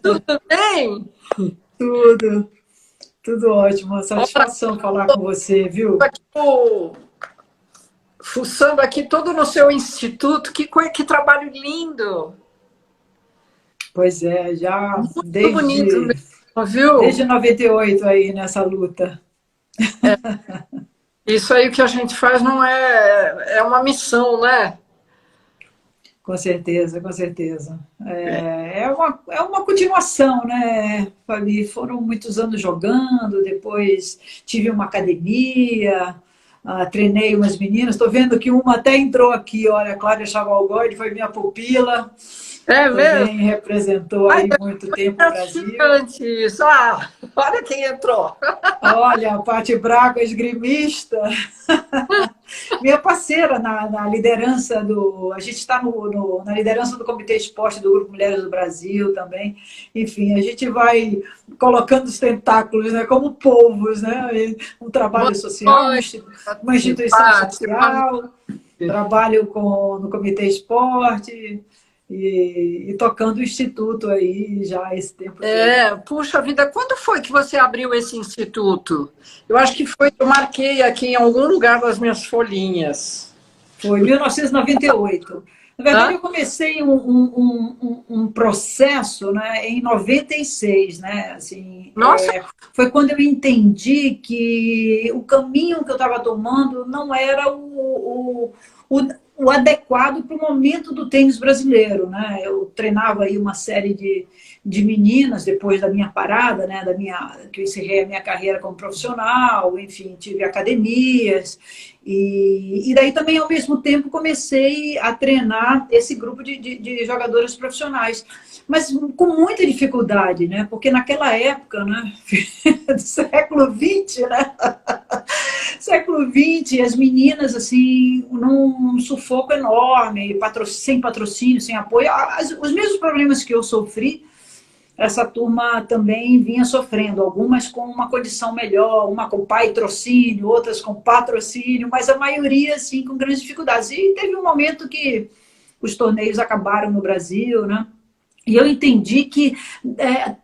Tudo bem? Tudo, tudo ótimo. Uma Olha, satisfação falar com você, viu? tô fuçando aqui todo no seu instituto. Que trabalho lindo! Pois é, já Muito bonito mesmo, viu? desde 98 aí nessa luta. Isso aí que a gente faz não é uma missão, né? Com certeza, com certeza. É uma continuação, né, Fabi? Foram muitos anos jogando, depois tive uma academia, treinei umas meninas. Estou vendo que uma até entrou aqui, olha, a Cláudia Chavalgóide foi minha pupila, É mesmo? também representou Ai, aí muito tempo o Brasil. gratificante isso. Ah, olha quem entrou. Olha, a Pati Braga, esgrimista, minha parceira na liderança do. A gente está na liderança do Comitê Esporte do Grupo Mulheres do Brasil também. Enfim, a gente vai colocando os tentáculos, né, como povos, né? Um Boa trabalho social, noite, uma instituição Pati. Boa social, noite. trabalho no Comitê Esporte e tocando o Instituto aí já esse tempo todo. Puxa vida, quando foi que você abriu esse instituto? Eu acho que foi, eu marquei aqui em algum lugar das minhas folhinhas. Foi 1998. Na verdade, Hã? eu comecei um processo, né, em 96, né? Assim, Nossa, foi quando eu entendi que o caminho que eu estava tomando não era o adequado para o momento do tênis brasileiro, né? Eu treinava aí uma série de meninas depois da minha parada, né? Que eu encerrei a minha carreira como profissional, enfim, tive academias. E daí também, ao mesmo tempo, comecei a treinar esse grupo de jogadoras profissionais. Mas com muita dificuldade, né? Porque naquela época, né? Do século XX, né? Século XX, as meninas, assim, num sufoco enorme, sem patrocínio, sem apoio. Os mesmos problemas que eu sofri, essa turma também vinha sofrendo, algumas com uma condição melhor, uma com patrocínio, outras com patrocínio, mas a maioria, assim, com grandes dificuldades. E teve um momento que os torneios acabaram no Brasil, né? E eu entendi que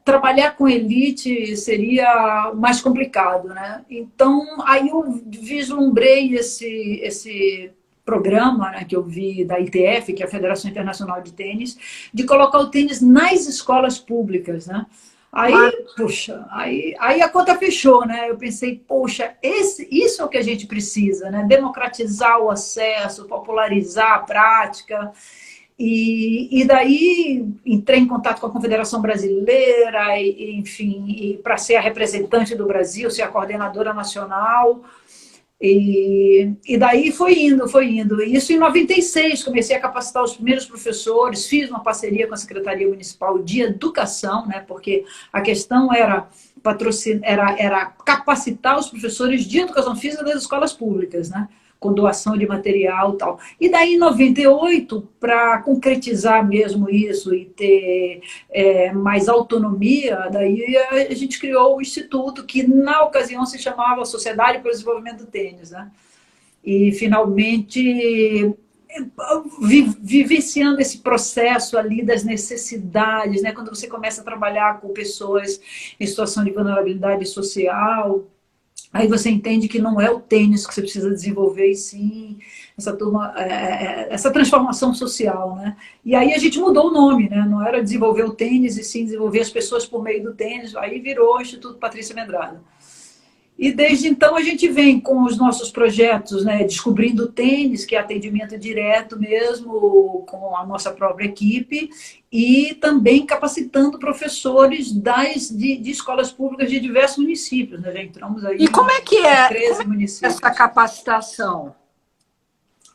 trabalhar com elite seria mais complicado, né? Então, aí eu vislumbrei esse programa, né, que eu vi da ITF, que é a Federação Internacional de Tênis, de colocar o tênis nas escolas públicas, né? Mar... Aí, puxa, aí a conta fechou, né? Eu pensei, poxa, isso é o que a gente precisa, né? Democratizar o acesso, popularizar a prática. E daí entrei em contato com a Confederação Brasileira, enfim, para ser a representante do Brasil, ser a coordenadora nacional. E daí foi indo, foi indo. Isso em 96, comecei a capacitar os primeiros professores, fiz uma parceria com a Secretaria Municipal de Educação, né, porque a questão era capacitar os professores de educação física das escolas públicas, né, com doação de material e tal. E daí, em 98, para concretizar mesmo isso e ter mais autonomia, daí a gente criou o Instituto, que na ocasião se chamava Sociedade para o Desenvolvimento do Tênis, né? E finalmente vivenciando esse processo ali das necessidades, né? Quando você começa a trabalhar com pessoas em situação de vulnerabilidade social, aí você entende que não é o tênis que você precisa desenvolver, e sim essa turma, essa transformação social, né? E aí a gente mudou o nome, né? Não era desenvolver o tênis, e sim desenvolver as pessoas por meio do tênis. Aí virou o Instituto Patrícia Medrado. E desde então a gente vem com os nossos projetos, né? Descobrindo o tênis, que é atendimento direto mesmo, com a nossa própria equipe, e também capacitando professores de escolas públicas de diversos municípios. Né? Já entramos E aí como é que em é, 13 essa municípios. capacitação?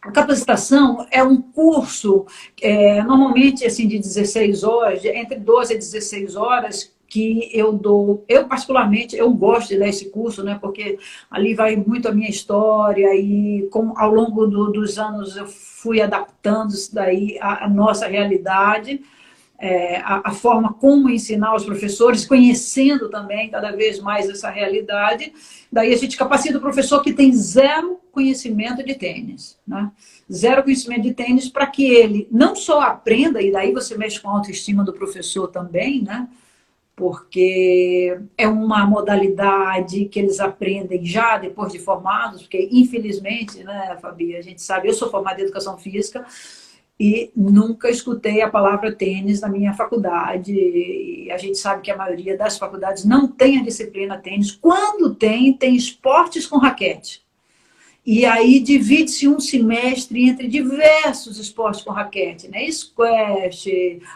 A capacitação é um curso, normalmente assim, de 16 horas, entre 12 e 16 horas, que eu dou. Eu, particularmente, eu gosto de dar esse curso, né, porque ali vai muito a minha história e ao longo dos anos eu fui adaptando isso daí à nossa realidade. a forma como ensinar os professores, conhecendo também cada vez mais essa realidade. Daí a gente capacita o professor que tem zero conhecimento de tênis, né? Zero conhecimento de tênis, para que ele não só aprenda, e daí você mexe com a autoestima do professor também, né? Porque é uma modalidade que eles aprendem já depois de formados, porque infelizmente, né, Fabi, a gente sabe, eu sou formada em educação física, e nunca escutei a palavra tênis na minha faculdade. E a gente sabe que a maioria das faculdades não tem a disciplina tênis. Quando tem, tem esportes com raquete. E aí divide-se um semestre entre diversos esportes com raquete, né? Squash,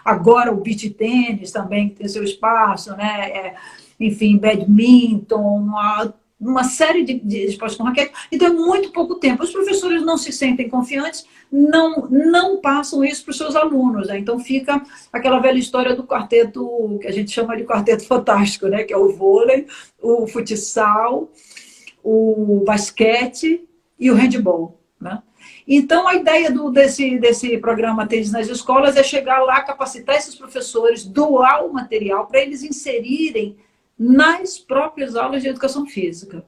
agora o beach tênis também, que tem seu espaço, né? Enfim, badminton, uma série de esportes com raquete. Então é muito pouco tempo. Os professores não se sentem confiantes, não passam isso para os seus alunos, né? Então fica aquela velha história do quarteto, que a gente chama de quarteto fantástico, né? Que é o vôlei, o futsal, o basquete e o handball, né? Então a ideia desse programa Tênis nas Escolas é chegar lá, capacitar esses professores, doar o material para eles inserirem nas próprias aulas de educação física,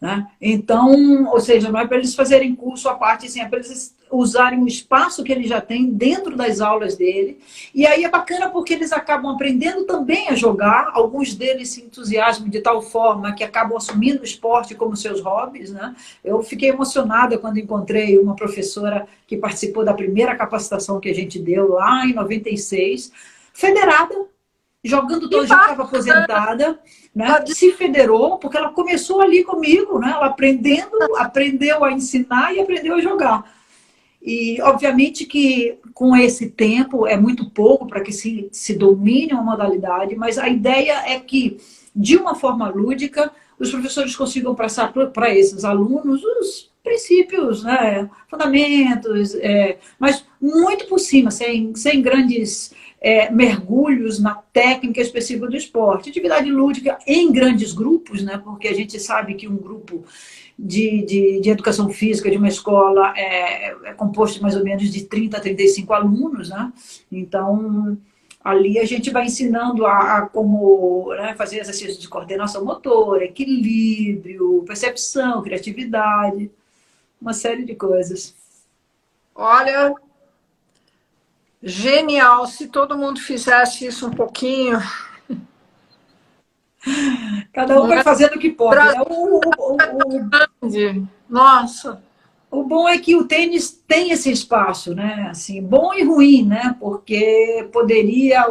né? Então, ou seja, não é para eles fazerem curso à parte, assim, é para eles usarem o espaço que eles já têm dentro das aulas dele. E aí é bacana porque eles acabam aprendendo também a jogar, alguns deles se entusiasmam de tal forma que acabam assumindo o esporte como seus hobbies, né? Eu fiquei emocionada quando encontrei uma professora que participou da primeira capacitação que a gente deu lá em 96, federada, jogando todo, já estava aposentada, né? Se federou, porque ela começou ali comigo, né? Ela aprendeu a ensinar e aprendeu a jogar. E, obviamente, que com esse tempo é muito pouco para que se domine uma modalidade, mas a ideia é que, de uma forma lúdica, os professores consigam passar para esses alunos os princípios, né? Fundamentos, mas muito por cima, sem grandes mergulhos na técnica específica do esporte. Atividade lúdica em grandes grupos, né? Porque a gente sabe que um grupo de educação física de uma escola é composto mais ou menos de 30 a 35 alunos, né? Então, ali a gente vai ensinando a como, né, fazer exercícios de coordenação motora, equilíbrio, percepção, criatividade, uma série de coisas. Olha, genial. Se todo mundo fizesse isso um pouquinho. Cada um vai fazendo o que pode, né? Nossa. O bom é que o tênis tem esse espaço, né? Assim, bom e ruim, né? Porque poderia,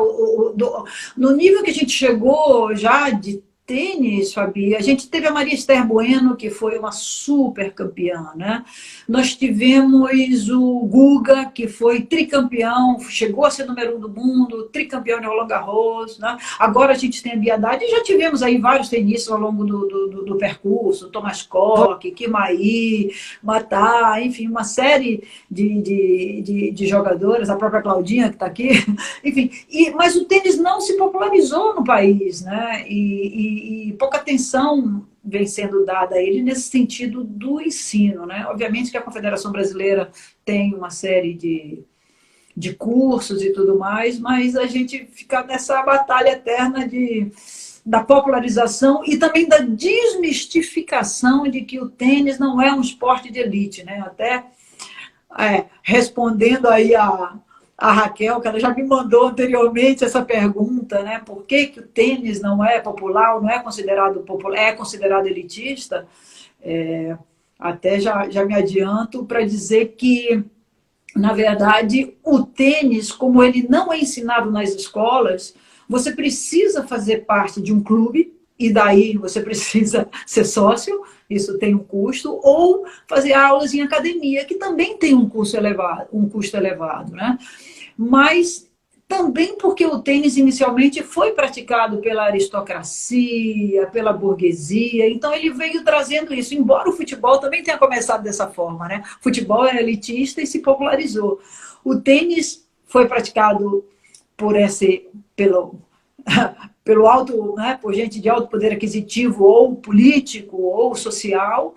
no nível que a gente chegou já de tênis, Fabi, a gente teve a Maria Esther Bueno, que foi uma super campeã, né? Nós tivemos o Guga, que foi tricampeão, chegou a ser número 1 do mundo, tricampeão de Roland Garros, né? Agora a gente tem a Biadade, e já tivemos aí vários tenistas ao longo do percurso, Thomas Koch, Kimaí, Matá, enfim, uma série de jogadoras, a própria Claudinha que está aqui, enfim, mas o tênis não se popularizou no país, né? E pouca atenção vem sendo dada a ele nesse sentido do ensino, né? Obviamente que a Confederação Brasileira tem uma série de cursos e tudo mais, mas a gente fica nessa batalha eterna da popularização e também da desmistificação de que o tênis não é um esporte de elite, né? Até respondendo aí a Raquel, que ela já me mandou anteriormente essa pergunta, né? Por que o tênis não é popular, não é considerado popular, é considerado elitista? Até já me adianto para dizer que, na verdade, o tênis, como ele não é ensinado nas escolas, você precisa fazer parte de um clube, e daí você precisa ser sócio, isso tem um custo, ou fazer aulas em academia, que também tem um custo elevado, né? Mas também porque o tênis inicialmente foi praticado pela aristocracia, pela burguesia, então ele veio trazendo isso, embora o futebol também tenha começado dessa forma, né? O futebol era elitista e se popularizou. O tênis foi praticado pelo alto, né, por gente de alto poder aquisitivo, ou político, ou social,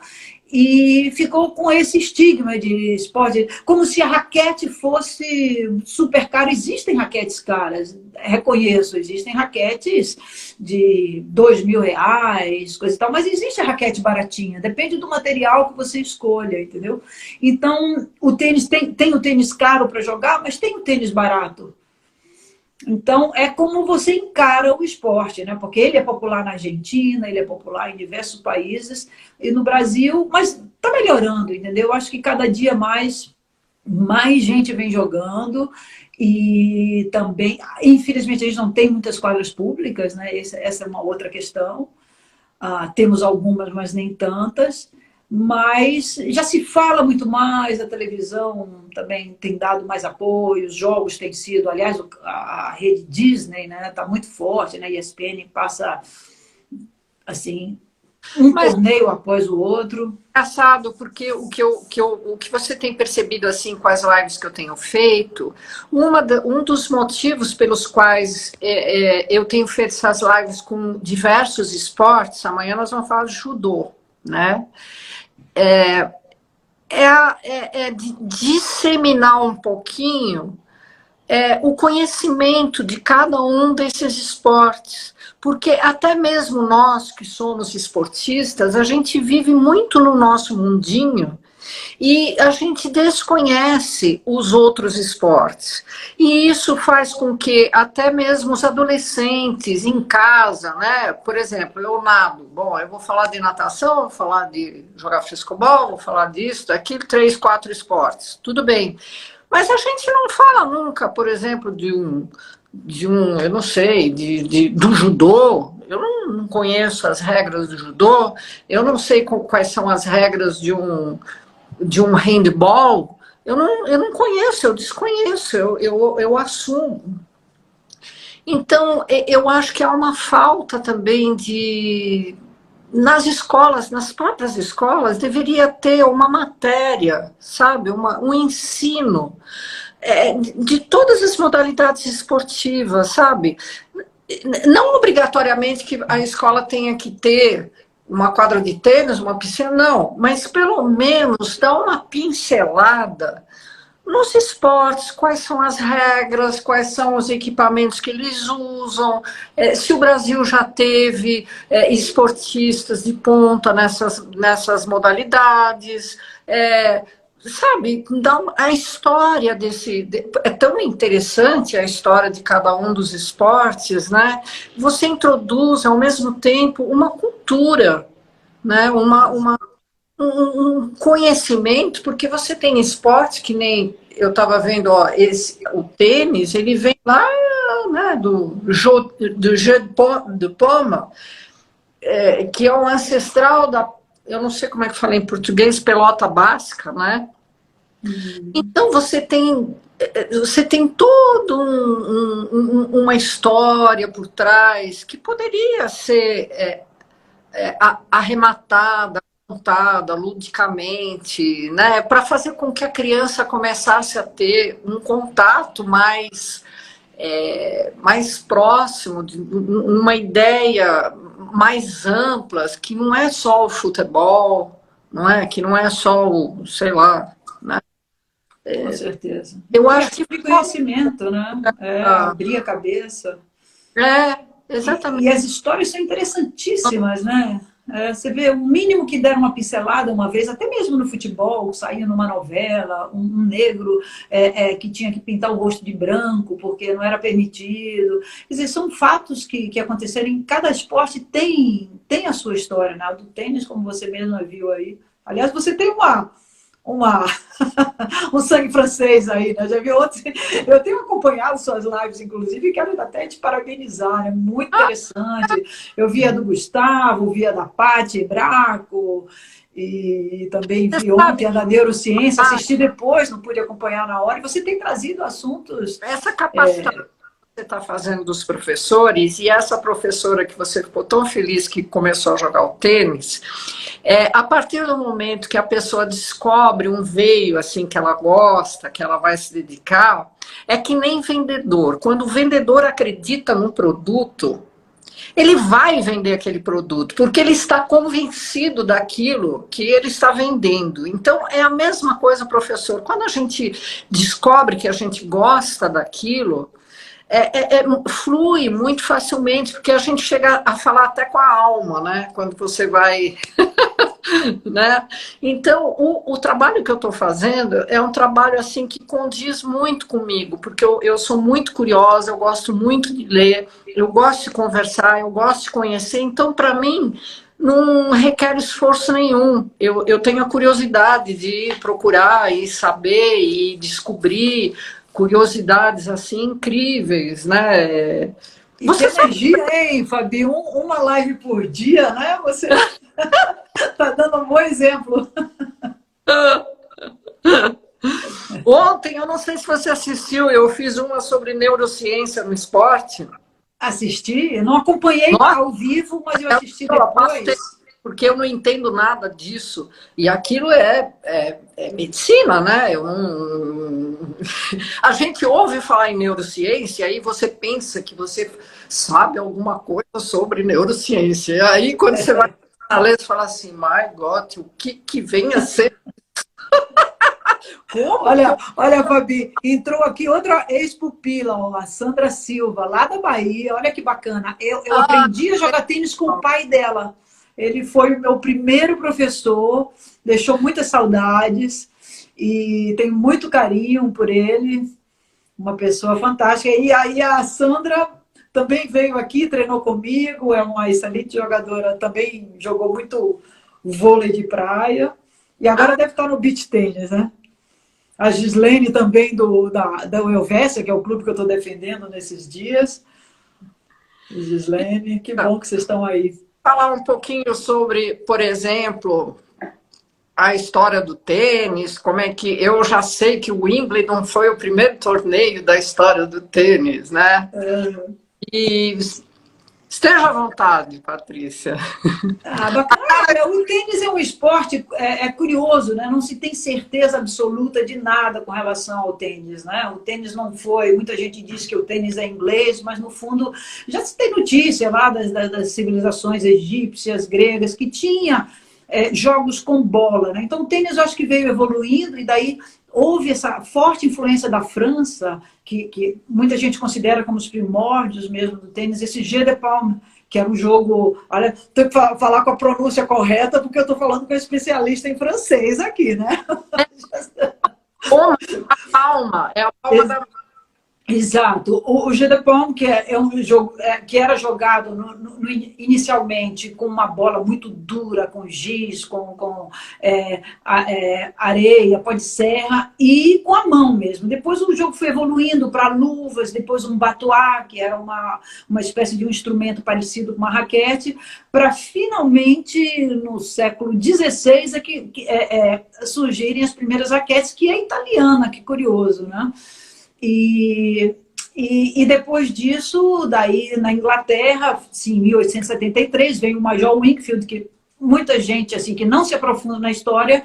E ficou com esse estigma de esporte, como se a raquete fosse super cara. Existem raquetes caras, reconheço, existem raquetes de R$ 2.000, coisa e tal, mas existe a raquete baratinha, depende do material que você escolha, entendeu? Então, o tênis tem o tênis caro para jogar, mas tem o tênis barato. Então, é como você encara o esporte, né? Porque ele é popular na Argentina, ele é popular em diversos países, e no Brasil, mas está melhorando, entendeu? Eu acho que cada dia mais gente vem jogando, e também, infelizmente, a gente não tem muitas quadras públicas, né? Essa é uma outra questão. Temos algumas, mas nem tantas. Mas já se fala muito mais, a televisão também tem dado mais apoio, os jogos têm sido, aliás, a rede Disney, né, está muito forte, né, a ESPN passa, assim, um torneio após o outro. Engraçado, porque o que você tem percebido assim com as lives que eu tenho feito, um dos motivos pelos quais eu tenho feito essas lives com diversos esportes, amanhã nós vamos falar de judô, né? De disseminar um pouquinho o conhecimento de cada um desses esportes. Porque até mesmo nós que somos esportistas, a gente vive muito no nosso mundinho e a gente desconhece os outros esportes. E isso faz com que até mesmo os adolescentes em casa, né? Por exemplo, eu nado. Bom, eu vou falar de natação, vou falar de jogar frescobol, vou falar disso, daquilo, 3, 4 esportes. Tudo bem. Mas a gente não fala nunca, por exemplo, eu não sei, do judô. Eu não conheço as regras do judô, eu não sei quais são as regras de um handball. Eu não conheço, eu desconheço, eu assumo. Então, eu acho que há uma falta também nas escolas, nas próprias escolas, deveria ter uma matéria, sabe, um ensino de todas as modalidades esportivas, sabe? Não obrigatoriamente que a escola tenha que ter uma quadra de tênis, uma piscina, não, mas pelo menos dar uma pincelada nos esportes, quais são as regras, quais são os equipamentos que eles usam, se o Brasil já teve esportistas de ponta nessas modalidades, sabe, a história é tão interessante a história de cada um dos esportes, né? Você introduz ao mesmo tempo uma cultura, né? Um conhecimento, porque você tem esportes que nem eu estava vendo, ó, o tênis, ele vem lá, né, do jeu de paume, que é o ancestral eu não sei como é que fala em português, pelota basca, né? Então você tem toda uma história por trás que poderia ser arrematada, contada ludicamente, né, para fazer com que a criança começasse a ter um contato mais próximo, uma ideia mais ampla, que não é só o futebol, que não é só o, sei lá, né? Com certeza. Eu acho que conhecimento, né? Abrir a cabeça. Exatamente. E as histórias são interessantíssimas, né? Você vê o mínimo que deram uma pincelada uma vez, até mesmo no futebol, saiu numa novela, um negro que tinha que pintar o rosto de branco porque não era permitido. Quer dizer, são fatos que aconteceram em cada esporte, tem a sua história, né? Do tênis, como você mesma viu aí. Aliás, você tem um sangue francês aí, né? Já vi outros. Eu tenho acompanhado suas lives, inclusive, e quero até te parabenizar, né? Muito interessante. Eu vi a do Gustavo, vi a da Paty Braco, e também vi ontem a da neurociência, assisti depois, não pude acompanhar na hora, e você tem trazido assuntos... Essa capacitação que você está fazendo dos professores, e essa professora que você ficou tão feliz que começou a jogar o tênis, a partir do momento que a pessoa descobre um veio assim que ela gosta, que ela vai se dedicar, é que nem vendedor. Quando o vendedor acredita no produto, ele vai vender aquele produto, porque ele está convencido daquilo que ele está vendendo. Então, é a mesma coisa, professor. Quando a gente descobre que a gente gosta daquilo, flui muito facilmente, porque a gente chega a falar até com a alma, né? Quando você vai... né? Então, o trabalho que eu estou fazendo é um trabalho assim que condiz muito comigo, porque eu sou muito curiosa, eu gosto muito de ler, eu gosto de conversar, eu gosto de conhecer. Então, para mim, não requer esforço nenhum. Eu tenho a curiosidade de procurar e saber e descobrir curiosidades assim incríveis, né? E que energia, hein, Fabi? Uma live por dia, né? Você está dando um bom exemplo. Ontem, eu não sei se você assistiu, eu fiz uma sobre neurociência no esporte. Assisti, eu não acompanhei Nossa, ao vivo, mas eu assisti bastante, depois. porque eu não entendo nada disso. E aquilo é medicina, né? A gente ouve falar em neurociência, aí você pensa que você sabe alguma coisa sobre neurociência. E aí, quando você vai na ler, você fala assim, my God, o que vem a ser? Como? Olha, Fabi, entrou aqui outra ex-pupila, ó, a Sandra Silva, lá da Bahia. Olha que bacana. Eu aprendi a jogar tênis com o pai dela. Ele foi o meu primeiro professor, deixou muitas saudades e tenho muito carinho por ele. Uma pessoa fantástica. E aí a Sandra também veio aqui, treinou comigo, é uma excelente jogadora, também jogou muito vôlei de praia. E agora deve estar no beach tênis, né? A Gislene também da Helvécia, que é o clube que eu estou defendendo nesses dias. Gislene, que bom que vocês estão aí. Falar um pouquinho sobre, por exemplo, a história do tênis, como é que... Eu já sei que o Wimbledon foi o primeiro torneio da história do tênis, né? E esteja à vontade, Patrícia. Bacana. Olha, o tênis é um esporte curioso, né? Não se tem certeza absoluta de nada com relação ao tênis, né? O tênis não foi... Muita gente diz que o tênis é inglês, mas no fundo já se tem notícia lá das civilizações egípcias, gregas, que tinha jogos com bola, né? Então o tênis eu acho que veio evoluindo e daí houve essa forte influência da França, que muita gente considera como os primórdios mesmo do tênis, esse Jeu de Paume, que era um jogo... Olha, tenho que falar com a pronúncia correta, porque eu estou falando com um especialista em francês aqui, né? A palma, é a palma da... Exato. O Jeu de Paume, que é um jogo que era jogado inicialmente com uma bola muito dura, com giz, com areia, pó de serra, e com a mão mesmo. Depois o jogo foi evoluindo para luvas, depois um batuá, que era uma espécie de um instrumento parecido com uma raquete, para finalmente, no século XVI, surgirem as primeiras raquetes, que é italiana, que curioso, né? E depois disso, daí na Inglaterra, sim, em 1873, veio o Major Wingfield, que muita gente assim que não se aprofunda na história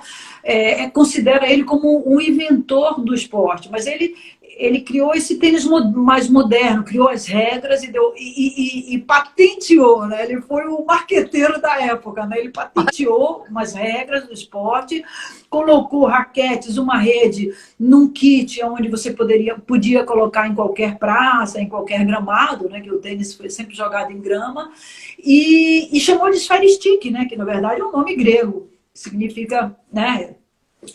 considera ele como um inventor do esporte, mas ele criou esse tênis mais moderno, criou as regras e patenteou, né? Ele foi o marqueteiro da época, né? Ele patenteou umas regras do esporte, colocou raquetes, uma rede num kit onde você podia colocar em qualquer praça, em qualquer gramado, né? Que o tênis foi sempre jogado em grama, e chamou de Sphère Stick, né? Que na verdade é um nome grego, significa, né,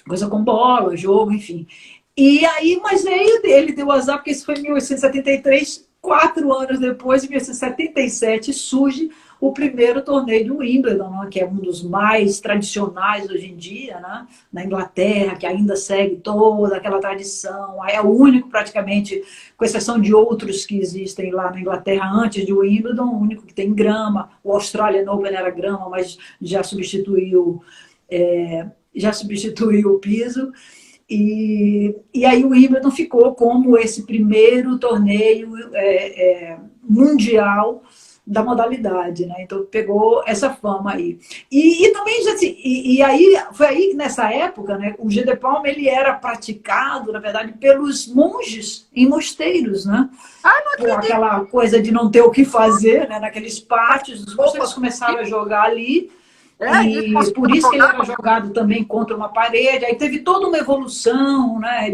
coisa com bola, jogo, enfim. E aí, mas aí ele deu azar, porque isso foi em 1873, 4 anos depois, em 1877, surge o primeiro torneio de Wimbledon, né, que é um dos mais tradicionais hoje em dia, né, na Inglaterra, que ainda segue toda aquela tradição. É o único, praticamente, com exceção de outros que existem lá na Inglaterra antes de Wimbledon, o único que tem grama. O Australian Open era grama, mas já substituiu o piso. E aí o Wimbledon ficou como esse primeiro torneio mundial da modalidade, né? Então pegou essa fama aí. E também já e aí foi aí nessa época, né? O jeu de paume ele era praticado, na verdade, pelos monges em mosteiros, né? Ah, não Por acredito. aquela coisa de não ter o que fazer, né? Naqueles pátios, os mosteiros Roupas. começaram a jogar ali. E E por conseguiram isso que ele jogar? era jogado também contra uma parede. Aí teve toda uma evolução, né,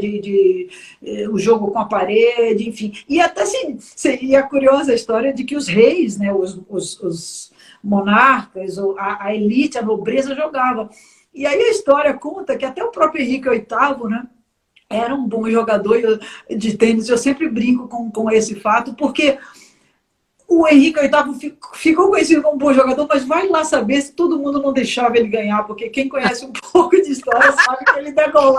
o jogo com a parede, enfim. E até assim, e a curiosa história de que os reis, né, os monarcas, a elite, a nobreza jogava. E aí a história conta que até o próprio Henrique VIII, né, era um bom jogador de tênis. Eu sempre brinco com esse fato, porque o Henrique VIII ficou conhecido como um bom jogador, mas vai lá saber se todo mundo não deixava ele ganhar, porque quem conhece um pouco de história sabe que ele degolou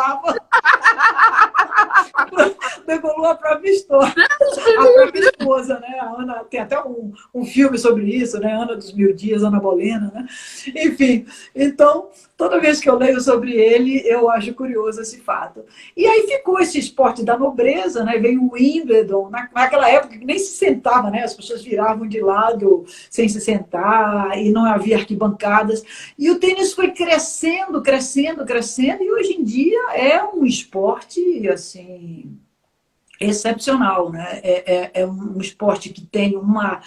a própria história, a própria esposa, né? A Ana, tem até um filme sobre isso, né? Ana dos Mil Dias, Ana Bolena, né? Enfim, então, toda vez que eu leio sobre ele, eu acho curioso esse fato. E aí ficou esse esporte da nobreza, né? Veio o Wimbledon, naquela época que nem se sentava, né? As pessoas viravam de lado sem se sentar e não havia arquibancadas. E o tênis foi crescendo, crescendo, crescendo, e hoje em dia é um esporte, assim, excepcional, né? É um esporte que tem uma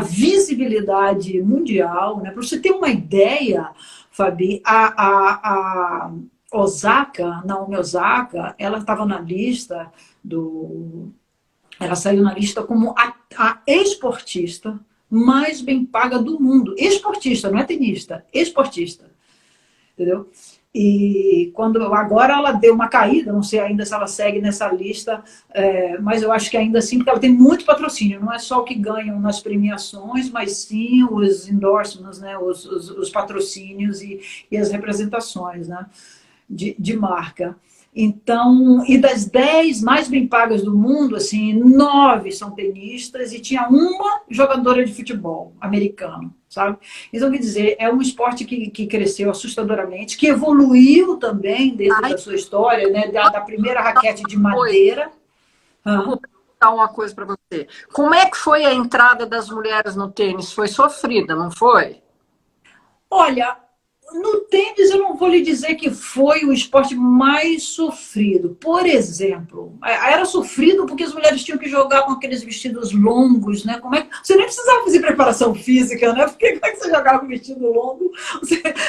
visibilidade mundial, né? Para você ter uma ideia, Fabi, a Osaka, Naomi Osaka, ela estava na lista do... Ela saiu na lista como a esportista mais bem paga do mundo. Esportista, não é tenista, esportista. Entendeu? E quando agora ela deu uma caída, não sei ainda se ela segue nessa lista, mas eu acho que ainda assim, porque ela tem muito patrocínio, não é só o que ganham nas premiações, mas sim os endorsements, né, os patrocínios e as representações, né, de marca. Então, e das 10 mais bem pagas do mundo, assim, 9 são tenistas e tinha uma jogadora de futebol americano, sabe? Então, quer dizer, é um esporte que cresceu assustadoramente, que evoluiu também dentro Ai, da sua história, né? Da primeira raquete de foi. madeira. Eu vou perguntar uma coisa para você. Como é que foi a entrada das mulheres no tênis? Foi sofrida, não foi? Olha, no tênis eu não vou lhe dizer que foi o esporte mais sofrido. Por exemplo, era sofrido porque as mulheres tinham que jogar com aqueles vestidos longos, né? Como é que... Você nem precisava fazer preparação física, né? Porque como é que você jogava com vestido longo?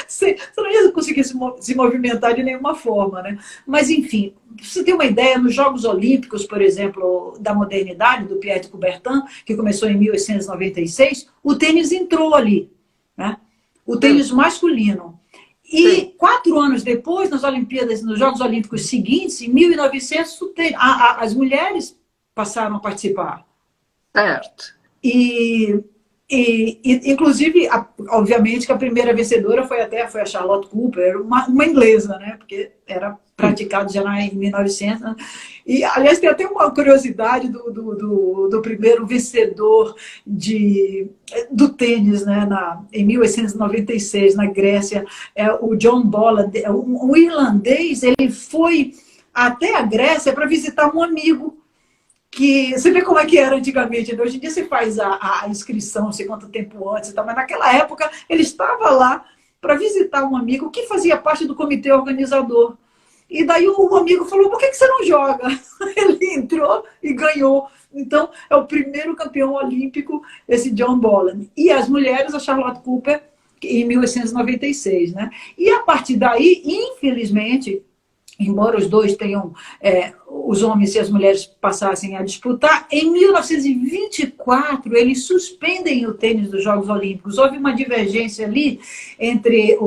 Você não ia conseguir se movimentar de nenhuma forma, né? Mas, enfim, pra você ter uma ideia, nos Jogos Olímpicos, por exemplo, da modernidade, do Pierre de Coubertin, que começou em 1896, o tênis entrou ali, né? O Sim, tênis masculino. E sim, 4 anos depois, nas Olimpíadas, nos Jogos Olímpicos seguintes, em 1900, as mulheres passaram a participar. certo. E, inclusive, obviamente que a primeira vencedora foi a Charlotte Cooper, uma inglesa, né? Porque era praticado já em 1900. Né? E, aliás, tem até uma curiosidade do primeiro vencedor do tênis, né? Em 1896, na Grécia, o John Bolland, um irlandês, ele foi até a Grécia para visitar um amigo que você vê como é que era antigamente, né? Hoje em dia você faz a inscrição, não sei quanto tempo antes e tal, mas naquela época ele estava lá para visitar um amigo que fazia parte do comitê organizador. E daí o amigo falou, por que você não joga? Ele entrou e ganhou. Então, é o primeiro campeão olímpico, esse John Bolland. E as mulheres, a Charlotte Cooper, em 1896, né? E a partir daí, infelizmente, embora os dois tenham, os homens e as mulheres passassem a disputar, em 1924 eles suspendem o tênis dos Jogos Olímpicos. Houve uma divergência ali entre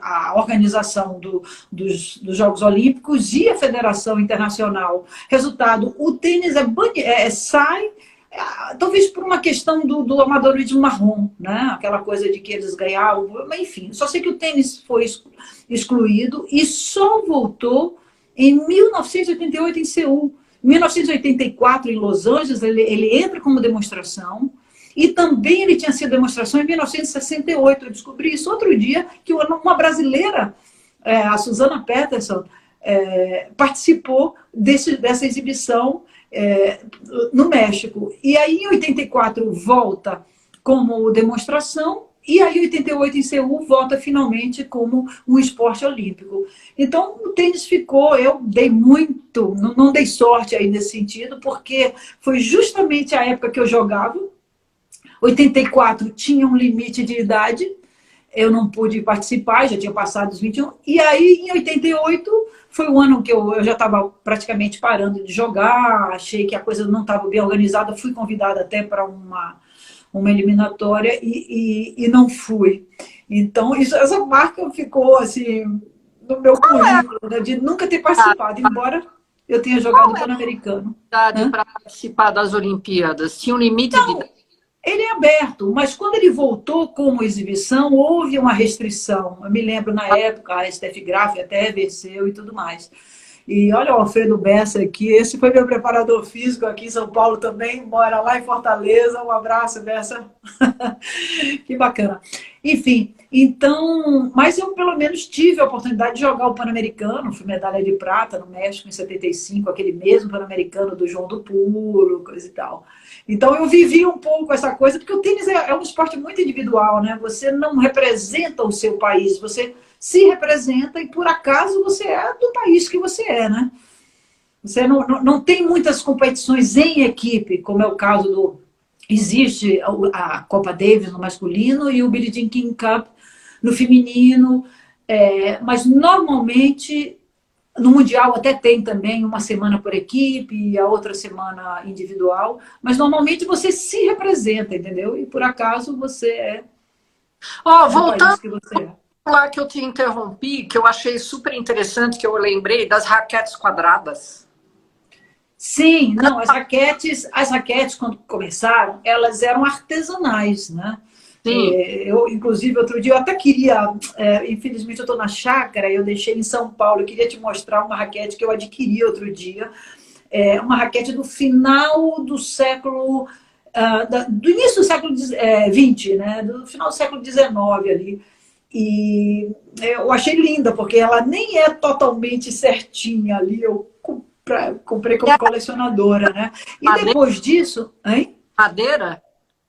a organização dos Jogos Olímpicos e a Federação Internacional. Resultado, o tênis sai, talvez por uma questão do amadorismo marrom, né? Aquela coisa de que eles ganhavam, mas enfim, só sei que o tênis foi excluído e só voltou em 1988 em Seul. Em 1984, em Los Angeles, ele entra como demonstração e também ele tinha sido demonstração em 1968. Eu descobri isso outro dia, que uma brasileira, a Susana Peterson, participou dessa exibição no México. E aí, em 84, volta como demonstração, e aí, em 88, em Seul, volta finalmente como um esporte olímpico. Então, o tênis ficou, eu dei muito, não dei sorte aí nesse sentido, porque foi justamente a época que eu jogava. 84 tinha um limite de idade, eu não pude participar, já tinha passado os 21. E aí, em 88, foi o ano que eu já estava praticamente parando de jogar, achei que a coisa não estava bem organizada, fui convidada até para uma eliminatória e não fui. Então, essa marca ficou assim no meu currículo, né, de nunca ter participado, embora eu tenha jogado Qual o é Pan-Americano. a idade para participar das Olimpíadas? Tinha um limite de idade? Ele é aberto, mas quando ele voltou como exibição, houve uma restrição. Eu me lembro na época, a Steffi Graf até venceu e tudo mais. E olha o Alfredo Bessa aqui, esse foi meu preparador físico aqui em São Paulo também, mora lá em Fortaleza. Um abraço, Bessa. Que bacana. Enfim, então, mas eu pelo menos tive a oportunidade de jogar o Pan-Americano, fui medalha de prata no México em 75, aquele mesmo Pan-Americano do João do Pulo, coisa e tal. Então eu vivi um pouco essa coisa, porque o tênis é um esporte muito individual, né? Você não representa o seu país, você se representa e por acaso você é do país que você é, né? Você não tem muitas competições em equipe, como é o caso do... Existe a Copa Davis no masculino e o Billie Jean King Cup no feminino, mas normalmente no Mundial até tem também uma semana por equipe e a outra semana individual, mas normalmente você se representa, entendeu? E por acaso você é do país Voltando que você é. lá que eu te interrompi, que eu achei super interessante, que eu lembrei das raquetes quadradas. Sim, não, as raquetes quando começaram, elas eram artesanais, né? Sim. Eu, inclusive, outro dia, eu até queria, infelizmente eu estou na chácara, eu deixei em São Paulo, eu queria te mostrar uma raquete que eu adquiri outro dia, uma raquete do final do século, do início do século XX, né? Do final do século XIX ali. E eu achei linda, porque ela nem é totalmente certinha ali, eu comprei como colecionadora, né? E Madeira? depois disso, hein? Madeira?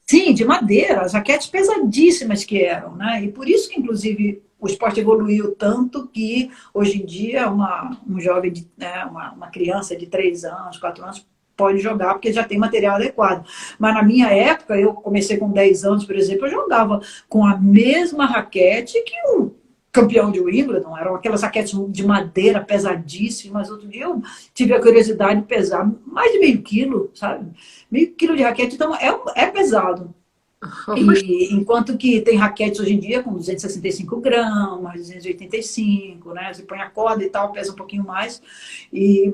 Sim, de madeira, as raquetes pesadíssimas que eram, né? E por isso que, inclusive, o esporte evoluiu tanto que, hoje em dia, um jovem, uma criança de 3 anos, 4 anos, pode jogar porque já tem material adequado. Mas na minha época, eu comecei com 10 anos, por exemplo, eu jogava com a mesma raquete que um campeão de Wimbledon, eram aquelas raquetes de madeira pesadíssimas. Outro dia eu tive a curiosidade de pesar mais de meio quilo, sabe? Meio quilo de raquete, então é pesado. E enquanto que tem raquetes hoje em dia com 265 gramas, 285, né? Você põe a corda e tal, pesa um pouquinho mais. E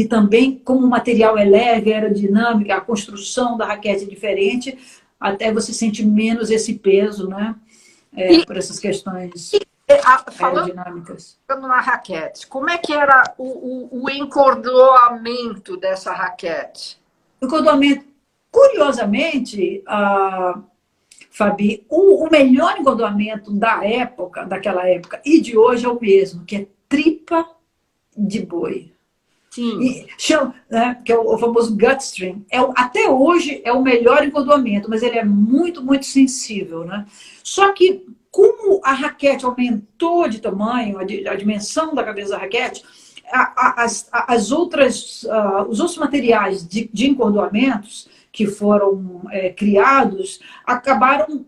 também, como o material é leve, aerodinâmica, a construção da raquete é diferente, até você sente menos esse peso, né? Por essas questões Falando aerodinâmicas. na raquete, como é que era o encordoamento dessa raquete? O encordoamento, curiosamente, Fabi, o melhor encordoamento daquela época e de hoje é o mesmo, que é tripa de boi. Sim. Né, que é o famoso gut string. Até hoje é o melhor encordoamento, mas ele é muito, muito sensível, né? Só que, como a raquete aumentou de tamanho, a dimensão da cabeça da raquete, os outros materiais de encordoamentos que foram criados acabaram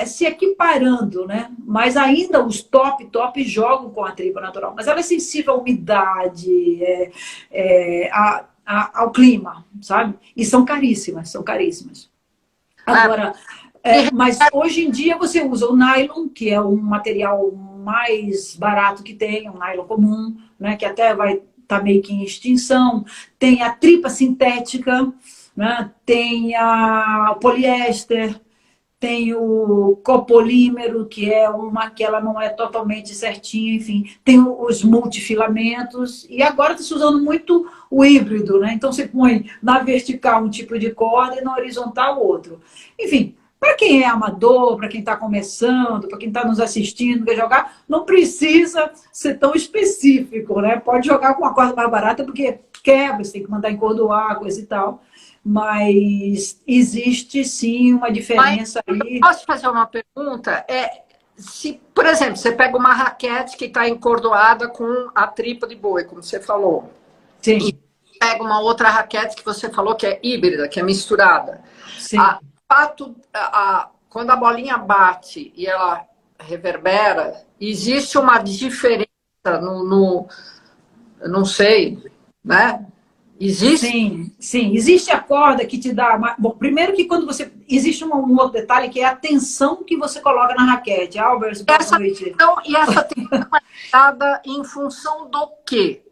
se equiparando, né? Mas ainda os top jogam com a tripa natural, mas ela é sensível à umidade, ao clima, sabe? E são caríssimas, são caríssimas. Agora, mas hoje em dia você usa o nylon, que é um material mais barato que tem, um nylon comum, né? Que até vai estar meio que em extinção. Tem a tripa sintética, né? Tem o poliéster, tem o copolímero, que é uma que ela não é totalmente certinha, enfim, tem os multifilamentos, e agora está se usando muito o híbrido, né? Então você põe na vertical um tipo de corda e na horizontal outro. Enfim, para quem é amador, para quem está começando, para quem está nos assistindo, quer jogar, não precisa ser tão específico, né? Pode jogar com uma corda mais barata, porque quebra, você tem que mandar encordoar, coisa e tal. Mas existe sim uma diferença aí. Posso fazer uma pergunta? Se, por exemplo, você pega uma raquete que está encordoada com a tripa de boi, como você falou, e Sim, pega uma outra raquete que você falou que é híbrida, que é misturada. sim, Quando a bolinha bate e ela reverbera, existe uma diferença eu não sei, né? Existe sim, sim. Existe a corda que te dá. Bom, primeiro que quando você. Existe um outro detalhe que é a tensão que você coloca na raquete. Albers, boa essa noite. tensão, e essa tensão é dada em função do quê?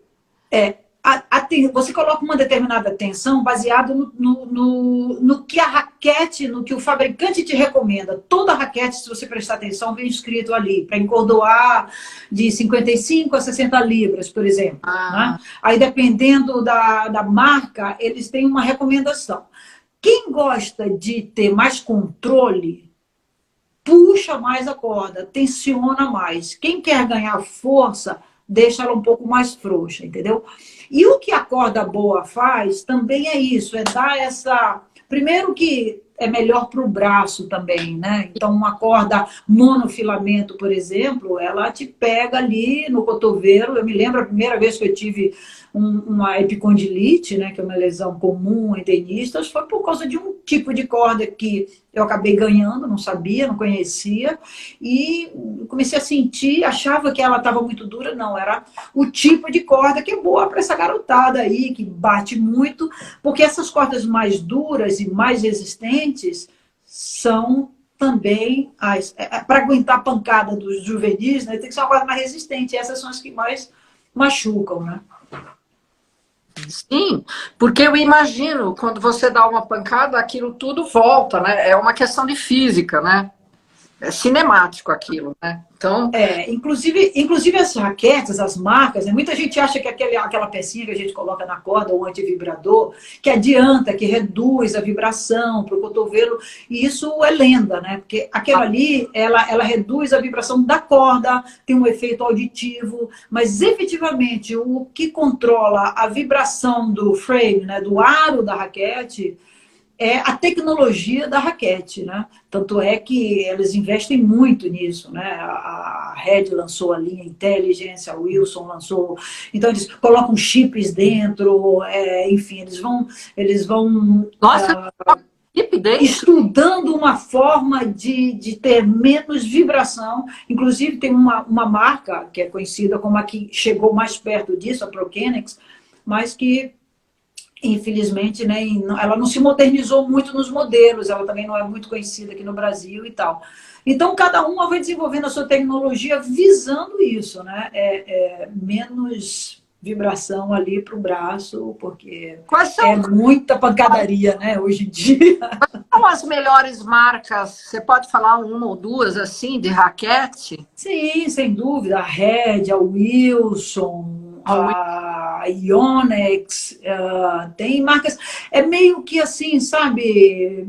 Você coloca uma determinada tensão baseado no que a raquete, no que o fabricante te recomenda. Toda raquete, se você prestar atenção, vem escrito ali, para encordoar de 55 a 60 libras, por exemplo. Né? Aí, dependendo da marca, eles têm uma recomendação. Quem gosta de ter mais controle, puxa mais a corda, tensiona mais. Quem quer ganhar força, deixa ela um pouco mais frouxa, entendeu? E o que a corda boa faz também é isso, é dar essa. Primeiro que é melhor para o braço também, né? Então, uma corda monofilamento, por exemplo, ela te pega ali no cotovelo. Eu me lembro a primeira vez que eu tive uma epicondilite, né, que é uma lesão comum em tenistas, foi por causa de um tipo de corda que eu acabei ganhando, não sabia, não conhecia, e comecei a sentir, achava que ela estava muito dura, não, era o tipo de corda que é boa para essa garotada aí, que bate muito, porque essas cordas mais duras e mais resistentes são também, para aguentar a pancada dos juvenis, né, tem que ser uma corda mais resistente, e essas são as que mais machucam, né? Sim, porque eu imagino, quando você dá uma pancada, aquilo tudo volta, né? É uma questão de física, né? É cinemático aquilo, né? Então, Inclusive as raquetes, as marcas, né? Muita gente acha que aquela pecinha que a gente coloca na corda, o antivibrador, que adianta, que reduz a vibração para o cotovelo, e isso é lenda, né? Porque aquela ali, ela reduz a vibração da corda, tem um efeito auditivo, mas efetivamente o que controla a vibração do frame, né, do aro da raquete, é a tecnologia da raquete, né? Tanto é que eles investem muito nisso, né? A Red lançou a linha Intelligence, a Wilson lançou, então eles colocam chips dentro, enfim, eles vão nossa, chip dentro. estudando uma forma de ter menos vibração. Inclusive tem uma marca que é conhecida como a que chegou mais perto disso, a Prokenix, mas que infelizmente, né, ela não se modernizou muito nos modelos, ela também não é muito conhecida aqui no Brasil e tal. Então, cada uma vai desenvolvendo a sua tecnologia visando isso, né? Menos vibração ali para o braço, porque é muita pancadaria, né, hoje em dia. Quais são as melhores marcas? Você pode falar uma ou duas, assim, de raquete? Sim, sem dúvida. A Red, a Wilson, a Yonex, tem marcas. É meio que assim, sabe,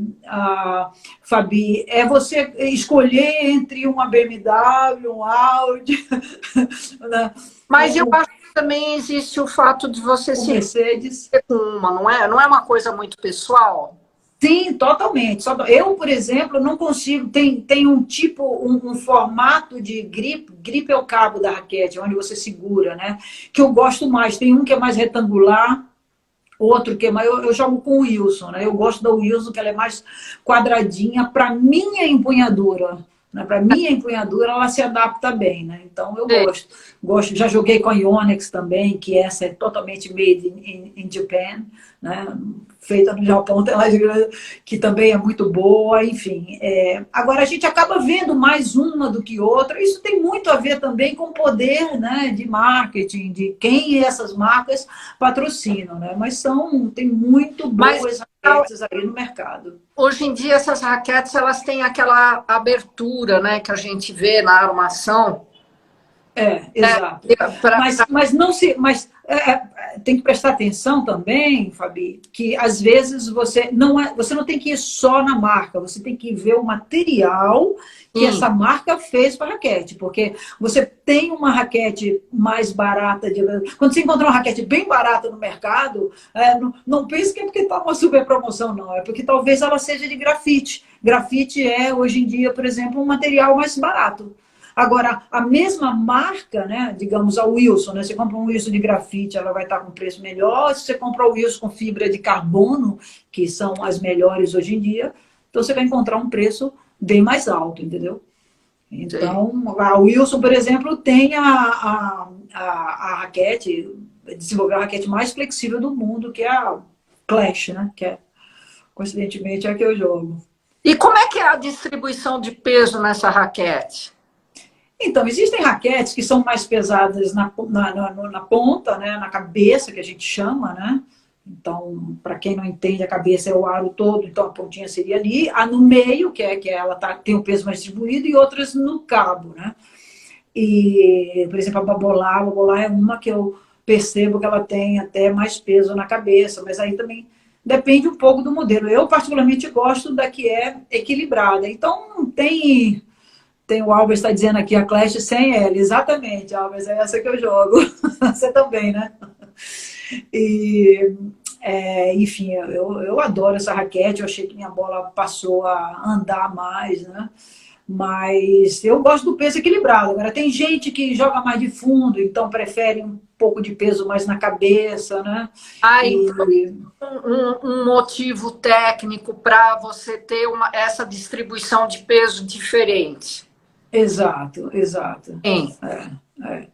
Fabi? É você escolher entre uma BMW, um Audi, né? Mas eu acho que também existe o fato de você um se Mercedes. com uma, não é? Não é uma coisa muito pessoal? Sim, totalmente. Eu, por exemplo, não consigo. Tem um tipo, um formato de grip é o cabo da raquete, onde você segura, né? Que eu gosto mais. Tem um que é mais retangular, outro que é mais. Eu jogo com o Wilson, né? Eu gosto da Wilson, que ela é mais quadradinha para minha empunhadura. Né? Para minha empunhadura, ela se adapta bem, né? Então eu Sim. gosto. Já joguei com a Yonex também, que essa é totalmente made in Japan, né? Feita no Japão, que também é muito boa, enfim. Agora a gente acaba vendo mais uma do que outra. Isso tem muito a ver também com o poder, né, de marketing, de quem essas marcas patrocinam, né? Mas tem muito boas raquetes aí no mercado. Hoje em dia essas raquetes elas têm aquela abertura, né, que a gente vê na armação. Exato. Mas não se. Mas tem que prestar atenção também, Fabi, que às vezes você não tem que ir só na marca, você tem que ver o material que Sim. essa marca fez para a raquete, porque você tem uma raquete mais barata, quando você encontrar uma raquete bem barata no mercado, não pense que é porque está uma super promoção, não, é porque talvez ela seja de grafite. Grafite é, hoje em dia, por exemplo, um material mais barato. Agora, a mesma marca, né, digamos a Wilson, né, você compra um Wilson de grafite, ela vai estar com preço melhor. Se você comprar o Wilson com fibra de carbono, que são as melhores hoje em dia, então você vai encontrar um preço bem mais alto, entendeu? Sim. Então, a Wilson, por exemplo, tem a raquete, desenvolveu a raquete mais flexível do mundo, que é a Clash, né? Que é, coincidentemente, é a que eu jogo. E como é que é a distribuição de peso nessa raquete? Então, existem raquetes que são mais pesadas na ponta, né? Na cabeça, que a gente chama, né? Então, para quem não entende, a cabeça é o aro todo, então a pontinha seria ali. A no meio, que ela tem o peso mais distribuído, e outras no cabo, né? E, por exemplo, a babolar é uma que eu percebo que ela tem até mais peso na cabeça, mas aí também depende um pouco do modelo. Eu, particularmente, gosto da que é equilibrada. Então, tem o Albert está dizendo aqui, a Clash sem L. Exatamente, Albert, é essa que eu jogo. Você também, né? E, enfim, eu adoro essa raquete. Eu achei que minha bola passou a andar mais, né? Mas eu gosto do peso equilibrado. Agora, tem gente que joga mais de fundo, então prefere um pouco de peso mais na cabeça, né? Ah, E, então, um motivo técnico para você ter essa distribuição de peso diferente. exato, exato. Sim. É.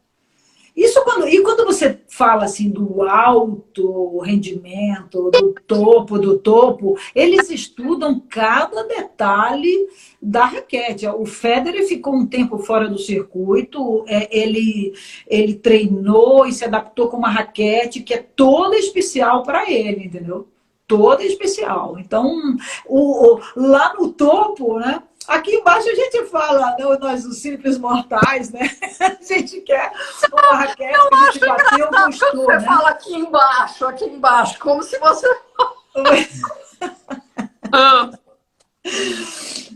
E quando você fala assim do alto rendimento, do topo, eles estudam cada detalhe da raquete. O Federer ficou um tempo fora do circuito, ele treinou e se adaptou com uma raquete que é toda especial para ele, entendeu? Toda especial. Então, lá no topo, né? Aqui embaixo a gente fala, não, nós os simples mortais, né? A gente quer uma raquete que a gente bateu, gostou, Você né? fala aqui embaixo, como se você. Ah,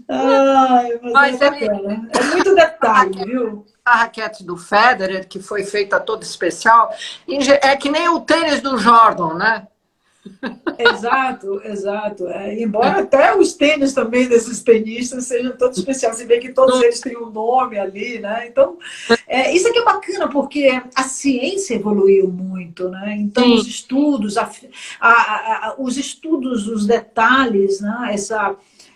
Ai, mas é mas ele, bacana. É muito detalhe, viu? a raquete do Federer, que foi feita toda especial, é que nem o tênis do Jordan, né? Exato, exato. Embora até os tênis também desses tenistas sejam todos especiais, você vê que todos eles têm um nome ali, né? Então, isso aqui é bacana porque a ciência evoluiu muito, né? Então, Sim. os estudos, os estudos, os detalhes, né?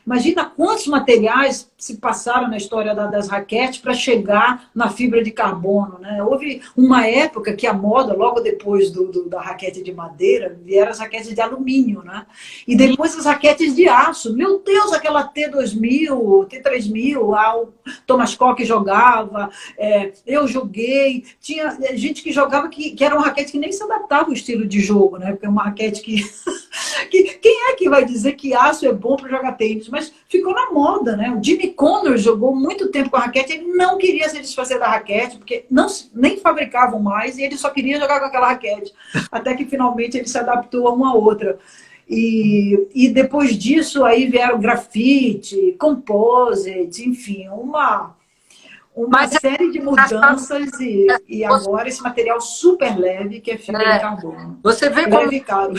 Imagina quantos materiais se passaram na história das raquetes para chegar na fibra de carbono, né? Houve uma época que a moda, logo depois da raquete de madeira, vieram as raquetes de alumínio, né? E depois as raquetes de aço. Meu Deus, aquela T2000, T3000, o Thomas Koch jogava, eu joguei. Tinha gente que jogava que era uma raquete que nem se adaptava ao estilo de jogo, né? Porque é uma raquete que quem é que vai dizer que aço é bom para jogar tênis? Mas ficou na moda, né? O Jimmy Connor jogou muito tempo com a raquete, ele não queria se desfazer da raquete, porque nem fabricavam mais, e ele só queria jogar com aquela raquete. Até que finalmente ele se adaptou a uma outra. E depois disso aí vieram grafite, composite, enfim, uma Mas série de mudanças e agora esse material super leve que é fibra de carbono. você vê como Leve e caro.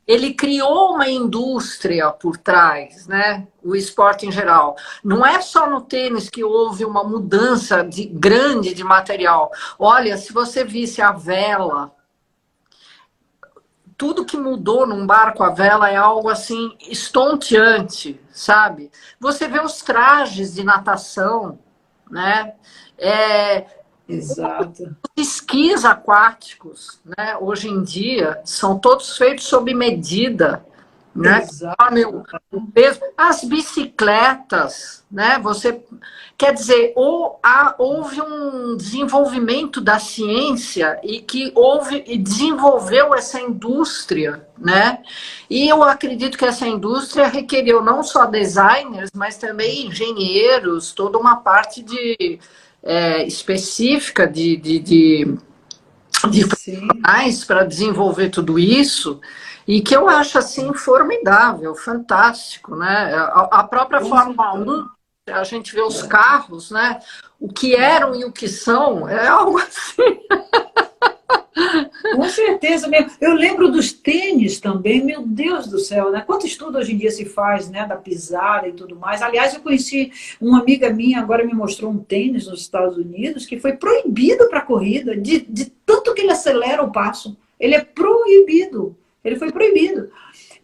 ele criou uma indústria por trás, né? O esporte em geral. Não é só no tênis que houve uma mudança grande de material. Olha, se você visse a vela, tudo que mudou num barco à vela é algo assim estonteante, sabe? Você vê os trajes de natação, né? Exato. Esquis aquáticos, né? Hoje em dia são todos feitos sob medida, né? Exato. O peso, as bicicletas, né? Você quer dizer, houve um desenvolvimento da ciência e desenvolveu essa indústria, né? E eu acredito que essa indústria requereu não só designers, mas também engenheiros, toda uma parte específica de Sim. profissionais para desenvolver tudo isso, e que eu acho assim formidável, fantástico, né? A própria Com Fórmula certeza. 1, a gente vê os carros, né? O que eram e o que são, é algo assim. Com certeza mesmo. Eu lembro dos tênis também, meu Deus do céu, né? Quanto estudo hoje em dia se faz, né? Da pisada e tudo mais. Aliás, eu conheci uma amiga minha, agora me mostrou um tênis nos Estados Unidos, que foi proibido para corrida, de tanto que ele acelera o passo. Ele é proibido. Ele foi proibido.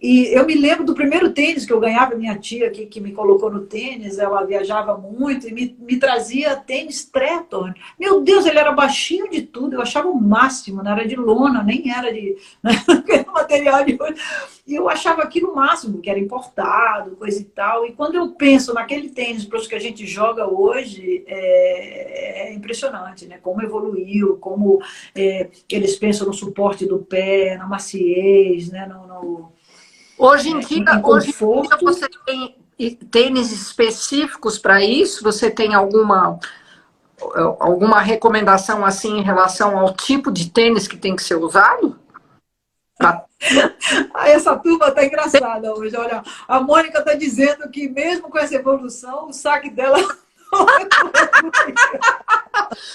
E eu me lembro do primeiro tênis que eu ganhava, minha tia que me colocou no tênis, ela viajava muito e me trazia tênis Treton. Meu Deus, ele era baixinho de tudo, eu achava o máximo, não era de lona, nem era de material de hoje. E eu achava aquilo o máximo, que era importado, coisa e tal. E quando eu penso naquele tênis para os que a gente joga hoje, é impressionante, né? Como evoluiu, como eles pensam no suporte do pé, na maciez, né? Em Hoje em dia conforto. você tem tênis específicos para isso? Você tem alguma recomendação assim em relação ao tipo de tênis que tem que ser usado? Pra... Ah, essa turma está engraçada hoje. Olha, a Mônica está dizendo que mesmo com essa evolução, o saque dela não evoluiu.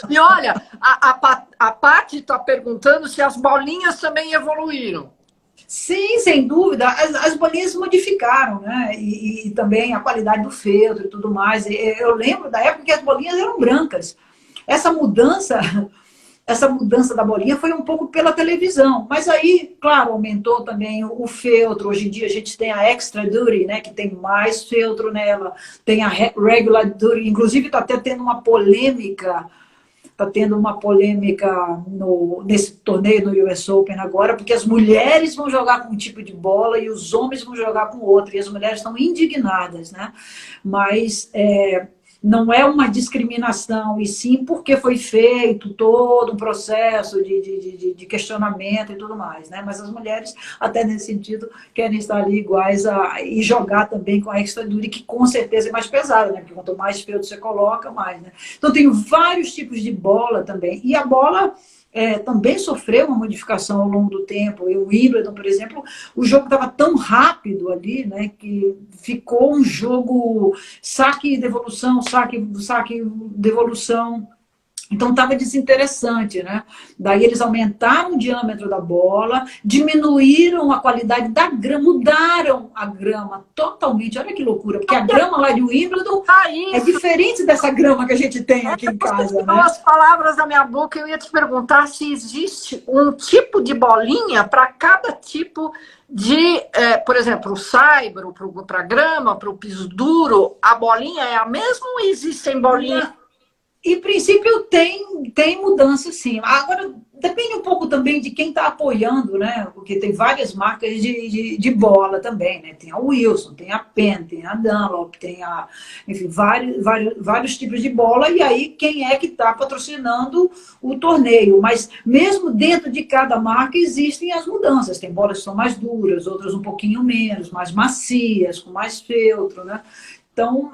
E olha, a Paty está perguntando se as bolinhas também evoluíram. Sim, sem dúvida. As bolinhas modificaram, né? E também a qualidade do feltro e tudo mais. Eu lembro da época que as bolinhas eram brancas. Essa mudança essa mudança da bolinha foi um pouco pela televisão. Mas aí, claro, aumentou também o feltro. Hoje em dia a gente tem a Extra Duty, né, que tem mais feltro nela, tem a Regular Duty, inclusive está até tendo uma polêmica. Está tendo uma polêmica nesse torneio do US Open agora, porque as mulheres vão jogar com um tipo de bola e os homens vão jogar com outro, e as mulheres estão indignadas, né? Mas não é uma discriminação, e sim porque foi feito todo um processo de questionamento e tudo mais, né? Mas as mulheres, até nesse sentido, querem estar ali iguais e jogar também com a extra duty, que com certeza é mais pesada, né? Porque quanto mais feltro você coloca, mais, né? Então tem vários tipos de bola também, e a bola também sofreu uma modificação ao longo do tempo. E o Wimbledon, por exemplo, o jogo estava tão rápido ali, né, que ficou um jogo saque e devolução, saque, saque, devolução. Então estava desinteressante, né? Daí eles aumentaram o diâmetro da bola, diminuíram a qualidade da grama, mudaram a grama totalmente. Olha que loucura, porque a grama lá de Wimbledon Ah, é isso! diferente dessa grama que a gente tem aqui em Você casa, tirou né? as palavras da minha boca. Eu ia te perguntar se existe um tipo de bolinha para cada tipo de, por exemplo, o saibro, para grama, para o piso duro, a bolinha é a mesma ou existem bolinhas? Em princípio, tem mudança, sim. Agora, depende um pouco também de quem está apoiando, né? Porque tem várias marcas de bola também, né? Tem a Wilson, tem a Penn, tem a Dunlop, tem enfim, vários tipos de bola, e aí quem é que está patrocinando o torneio. Mas mesmo dentro de cada marca existem as mudanças. Tem bolas que são mais duras, outras um pouquinho menos, mais macias, com mais feltro, né? Então,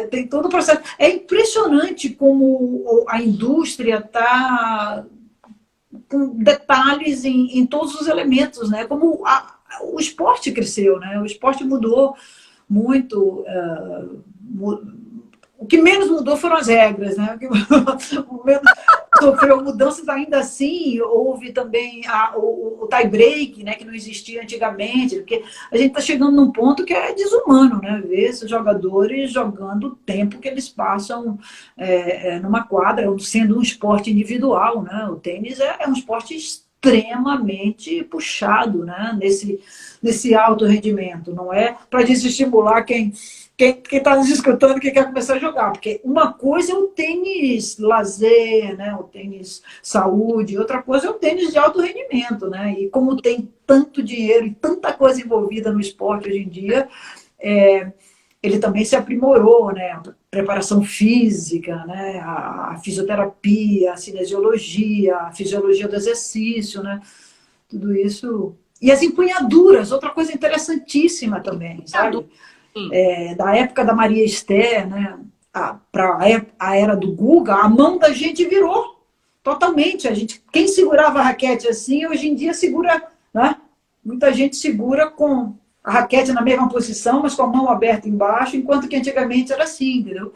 tem todo o processo. É impressionante como a indústria está com detalhes em todos os elementos, né? Como o esporte cresceu, né? O esporte mudou muito. O que menos mudou foram as regras, né? O menos sofreu mudanças, ainda assim, houve também o tie-break, né, que não existia antigamente, porque a gente está chegando num ponto que é desumano, né? Ver esses jogadores jogando o tempo que eles passam numa quadra, sendo um esporte individual, né? O tênis é um esporte extremamente puxado, né? Nesse alto rendimento, não é para desestimular quem está nos escutando que quer começar a jogar, porque uma coisa é o tênis lazer, né, o tênis saúde, outra coisa é o tênis de alto rendimento, né, e como tem tanto dinheiro e tanta coisa envolvida no esporte hoje em dia, ele também se aprimorou, né, a preparação física, né, a fisioterapia, a cinesiologia, a fisiologia do exercício, né, tudo isso. E as empunhaduras, outra coisa interessantíssima também, sabe? Da época da Maria Esther, né, para a era do Guga, a mão da gente virou. Totalmente. Quem segurava a raquete assim, hoje em dia segura, né? Muita gente segura com a raquete na mesma posição, mas com a mão aberta embaixo, enquanto que antigamente era assim, entendeu?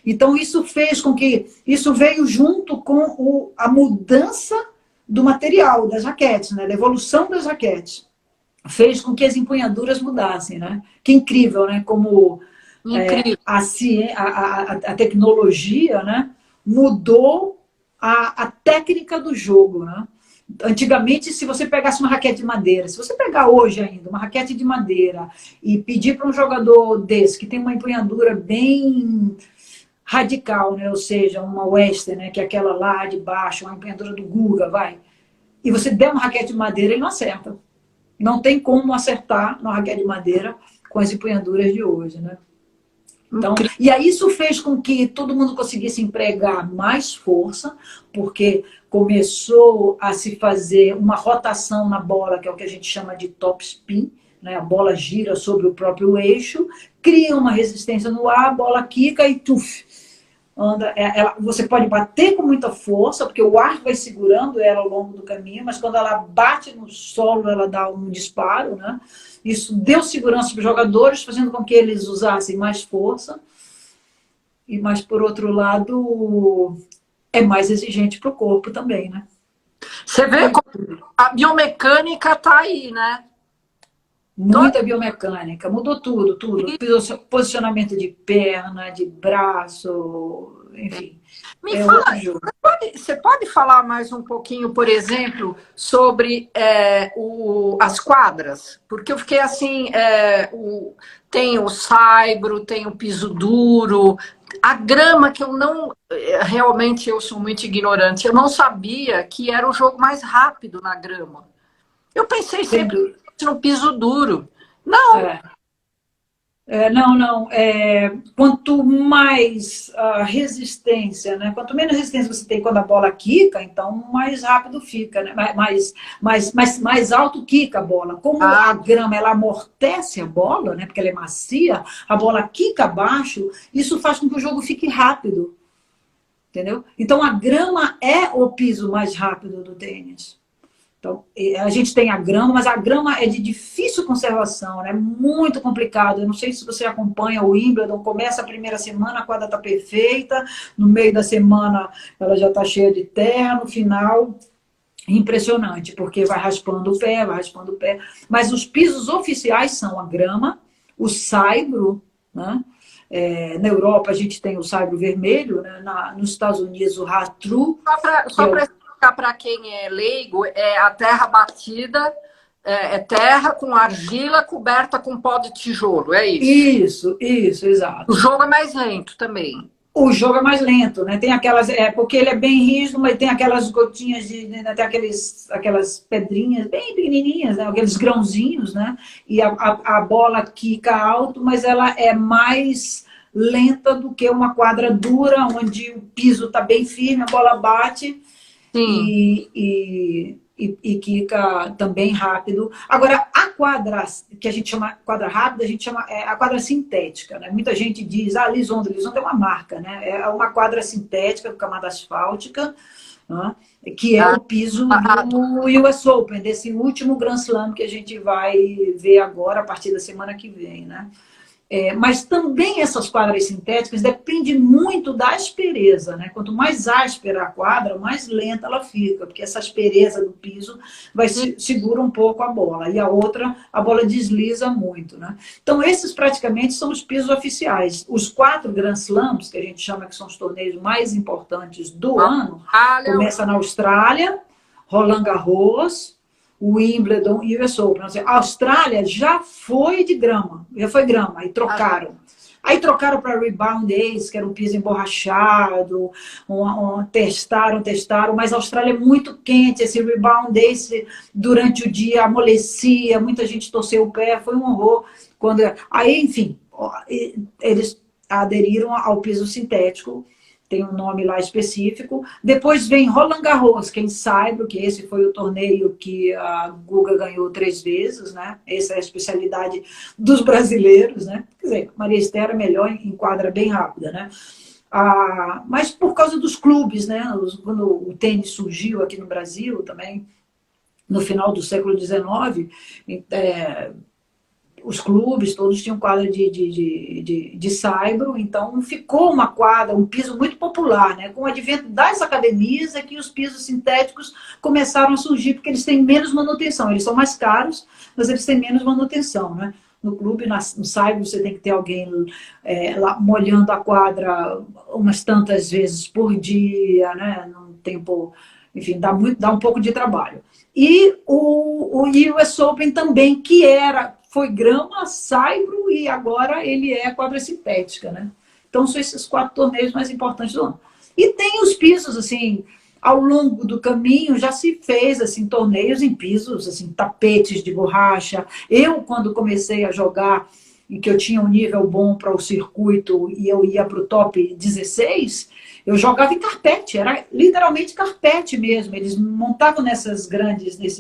Então isso fez com que, isso veio junto com a mudança do material das raquetes, né? Da evolução das raquetes. Fez com que as empunhaduras mudassem, né? Que incrível, né? Como Incrível. a tecnologia, né? Mudou a técnica do jogo, né? Antigamente, se você pegasse uma raquete de madeira, se você pegar hoje ainda uma raquete de madeira e pedir para um jogador desse, que tem uma empunhadura bem radical, né? Ou seja, uma Western, né? Que é aquela lá de baixo, uma empunhadura do Guga, vai. E você der uma raquete de madeira, ele não acerta. Não tem como acertar uma raquete de madeira com as empunhaduras de hoje, né? Então, e aí isso fez com que todo mundo conseguisse empregar mais força, porque começou a se fazer uma rotação na bola, que é o que a gente chama de top spin, né? A bola gira sobre o próprio eixo, cria uma resistência no ar, a bola quica e tuf, anda. Você pode bater com muita força, porque o ar vai segurando ela ao longo do caminho, mas quando ela bate no solo, ela dá um disparo, né? Isso deu segurança para os jogadores, fazendo com que eles usassem mais força. Mas, por outro lado, é mais exigente para o corpo também, né? Você vê como a biomecânica está aí, né? Muita biomecânica, mudou tudo, tudo. Posicionamento de perna, de braço, enfim. Me fala, você pode falar mais um pouquinho, por exemplo, sobre as quadras? Porque eu fiquei assim, tem o saibro, tem o piso duro, a grama que eu não, realmente eu sou muito ignorante, eu não sabia que era o jogo mais rápido na grama. Eu pensei sempre no piso duro. Não. Não. Quanto mais resistência, né? Quanto menos resistência você tem quando a bola quica, então mais rápido fica, né? Mais alto quica a bola. Como a grama ela amortece a bola, né? Porque ela é macia, a bola quica abaixo, isso faz com que o jogo fique rápido. Entendeu? Então a grama é o piso mais rápido do tênis. Então, a gente tem a grama, mas a grama é de difícil conservação, né? Muito complicado. Eu não sei se você acompanha o Wimbledon, começa a primeira semana, a quadra está perfeita, no meio da semana ela já está cheia de terra, no final, impressionante, porque vai raspando o pé, vai raspando o pé. Mas os pisos oficiais são a grama, o saibro, né? Na Europa a gente tem o saibro vermelho, né? Nos Estados Unidos o Ratru. Só para para quem é leigo, é a terra batida, é terra com argila coberta com pó de tijolo, é isso? Isso, exato. O jogo é mais lento também. O jogo é mais lento, né? Tem aquelas, porque ele é bem rígido, mas tem aquelas gotinhas né? Tem aquelas pedrinhas bem pequenininhas, né? Aqueles grãozinhos, né? E a bola quica alto, mas ela é mais lenta do que uma quadra dura, onde o piso está bem firme, a bola bate. Sim. E quica também rápido. Agora, a quadra que a gente chama quadra rápida, a gente chama a quadra sintética, né? Muita gente diz, Lisondo é uma marca, né? É uma quadra sintética com camada asfáltica, né? Que é o piso do US Open, desse último Grand Slam que a gente vai ver agora, a partir da semana que vem, né? Mas também essas quadras sintéticas dependem muito da aspereza, né? Quanto mais áspera a quadra, mais lenta ela fica, porque essa aspereza do piso segura um pouco a bola, e a bola desliza muito, né? Então esses praticamente são os pisos oficiais. Os 4 Grand Slams, que a gente chama que são os torneios mais importantes do ano, começa na Austrália, Roland Garros, Wimbledon e US Open. A Austrália já foi grama, aí trocaram. Aí trocaram para Rebound Ace, que era um piso emborrachado, testaram, mas a Austrália é muito quente, esse Rebound Ace durante o dia amolecia, muita gente torceu o pé, foi um horror. Aí, enfim, eles aderiram ao piso sintético, tem um nome lá específico. Depois vem Roland Garros, quem saiba, que esse foi o torneio que a Guga ganhou 3 vezes, né? Essa é a especialidade dos brasileiros, né? Quer dizer, Maria Esther é melhor em quadra bem rápida, né? Mas por causa dos clubes, né? Quando o tênis surgiu aqui no Brasil também, no final do século XIX, os clubes todos tinham quadra de saibro, então ficou uma quadra, um piso muito popular, né? Com o advento das academias é que os pisos sintéticos começaram a surgir, porque eles têm menos manutenção, eles são mais caros, mas eles têm menos manutenção, né? No clube, no saibro, você tem que ter alguém lá molhando a quadra umas tantas vezes por dia, né? Num tempo, enfim, dá um pouco de trabalho. E o US Open também, que foi grama, saibro e agora ele é quadra sintética, né? Então são esses 4 torneios mais importantes do ano. E tem os pisos, assim, ao longo do caminho já se fez assim torneios em pisos, assim, tapetes de borracha. Eu, quando comecei a jogar e que eu tinha um nível bom para o circuito e eu ia para o top 16, eu jogava em carpete, era literalmente carpete mesmo. Eles montavam nesses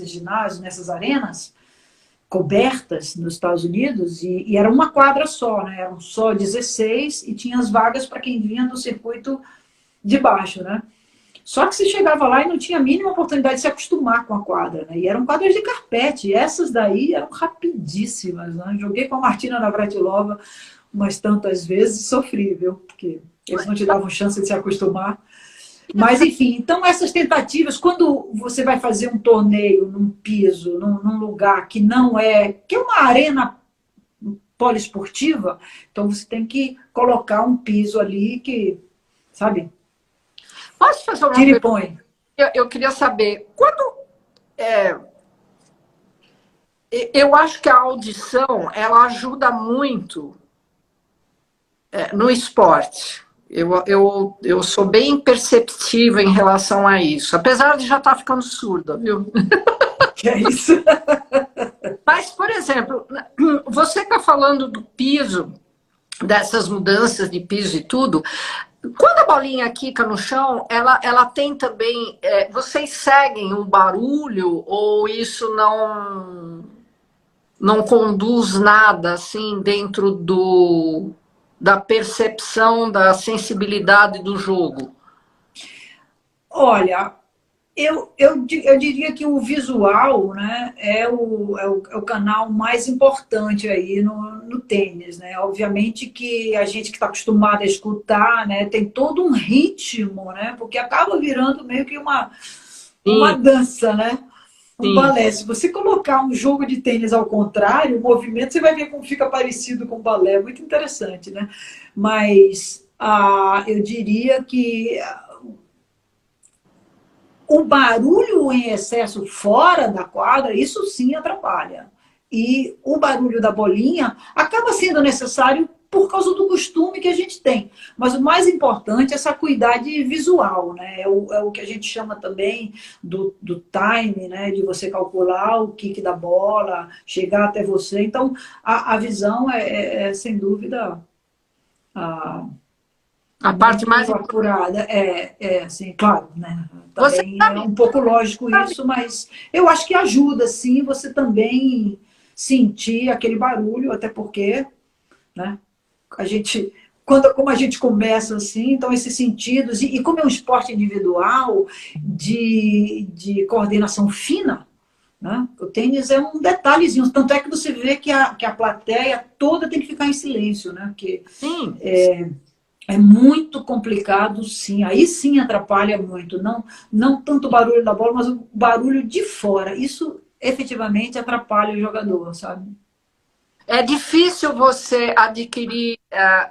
ginásios, nessas arenas cobertas nos Estados Unidos, e era uma quadra só, né? Eram só 16 e tinha as vagas para quem vinha do circuito de baixo, né? Só que você chegava lá e não tinha a mínima oportunidade de se acostumar com a quadra, né? E eram quadras de carpete, e essas daí eram rapidíssimas, né? Joguei com a Martina Navratilova umas tantas vezes e sofri, viu? Porque eles não te davam chance de se acostumar. Mas, enfim, então essas tentativas, quando você vai fazer um torneio num piso, num lugar que não que é uma arena poliesportiva, então você tem que colocar um piso ali que, sabe, Posso fazer uma tira e pergunta? põe. Eu queria saber, eu acho que a audição, ela ajuda muito no esporte. Eu sou bem perceptiva em relação a isso, apesar de já estar ficando surda, viu? Que é isso? Mas, por exemplo, você está falando do piso, dessas mudanças de piso e tudo. Quando a bolinha quica no chão, ela tem também. Vocês seguem o barulho ou isso não conduz nada assim dentro da percepção, da sensibilidade do jogo? Olha, eu diria que o visual, né, é o canal mais importante aí no tênis, né? Obviamente que a gente que está acostumado a escutar, né, tem todo um ritmo, né? Porque acaba virando meio que uma Sim, dança, né? Um sim. balé. Se você colocar um jogo de tênis ao contrário, o movimento, você vai ver como fica parecido com o balé. Muito interessante, né? Mas eu diria que o barulho em excesso fora da quadra, isso sim atrapalha. E o barulho da bolinha acaba sendo necessário por causa do costume que a gente tem. Mas o mais importante é essa acuidade visual, né? É o que a gente chama também do time, né? De você calcular o kick da bola, chegar até você. Então, a visão sem dúvida, a, A parte mais muito importante. apurada. Assim, claro, né? Você Também é sabe, um pouco lógico isso, mas eu acho que ajuda, sim, você também sentir aquele barulho, até porque, né, a gente, como a gente começa assim, então esses sentidos, e como é um esporte individual, de coordenação fina, né, o tênis é um detalhezinho, tanto é que você vê que a plateia toda tem que ficar em silêncio, né, porque sim. é muito complicado, sim. Aí sim atrapalha muito. Não tanto o barulho da bola, mas o barulho de fora. Isso efetivamente atrapalha o jogador, sabe? É difícil você adquirir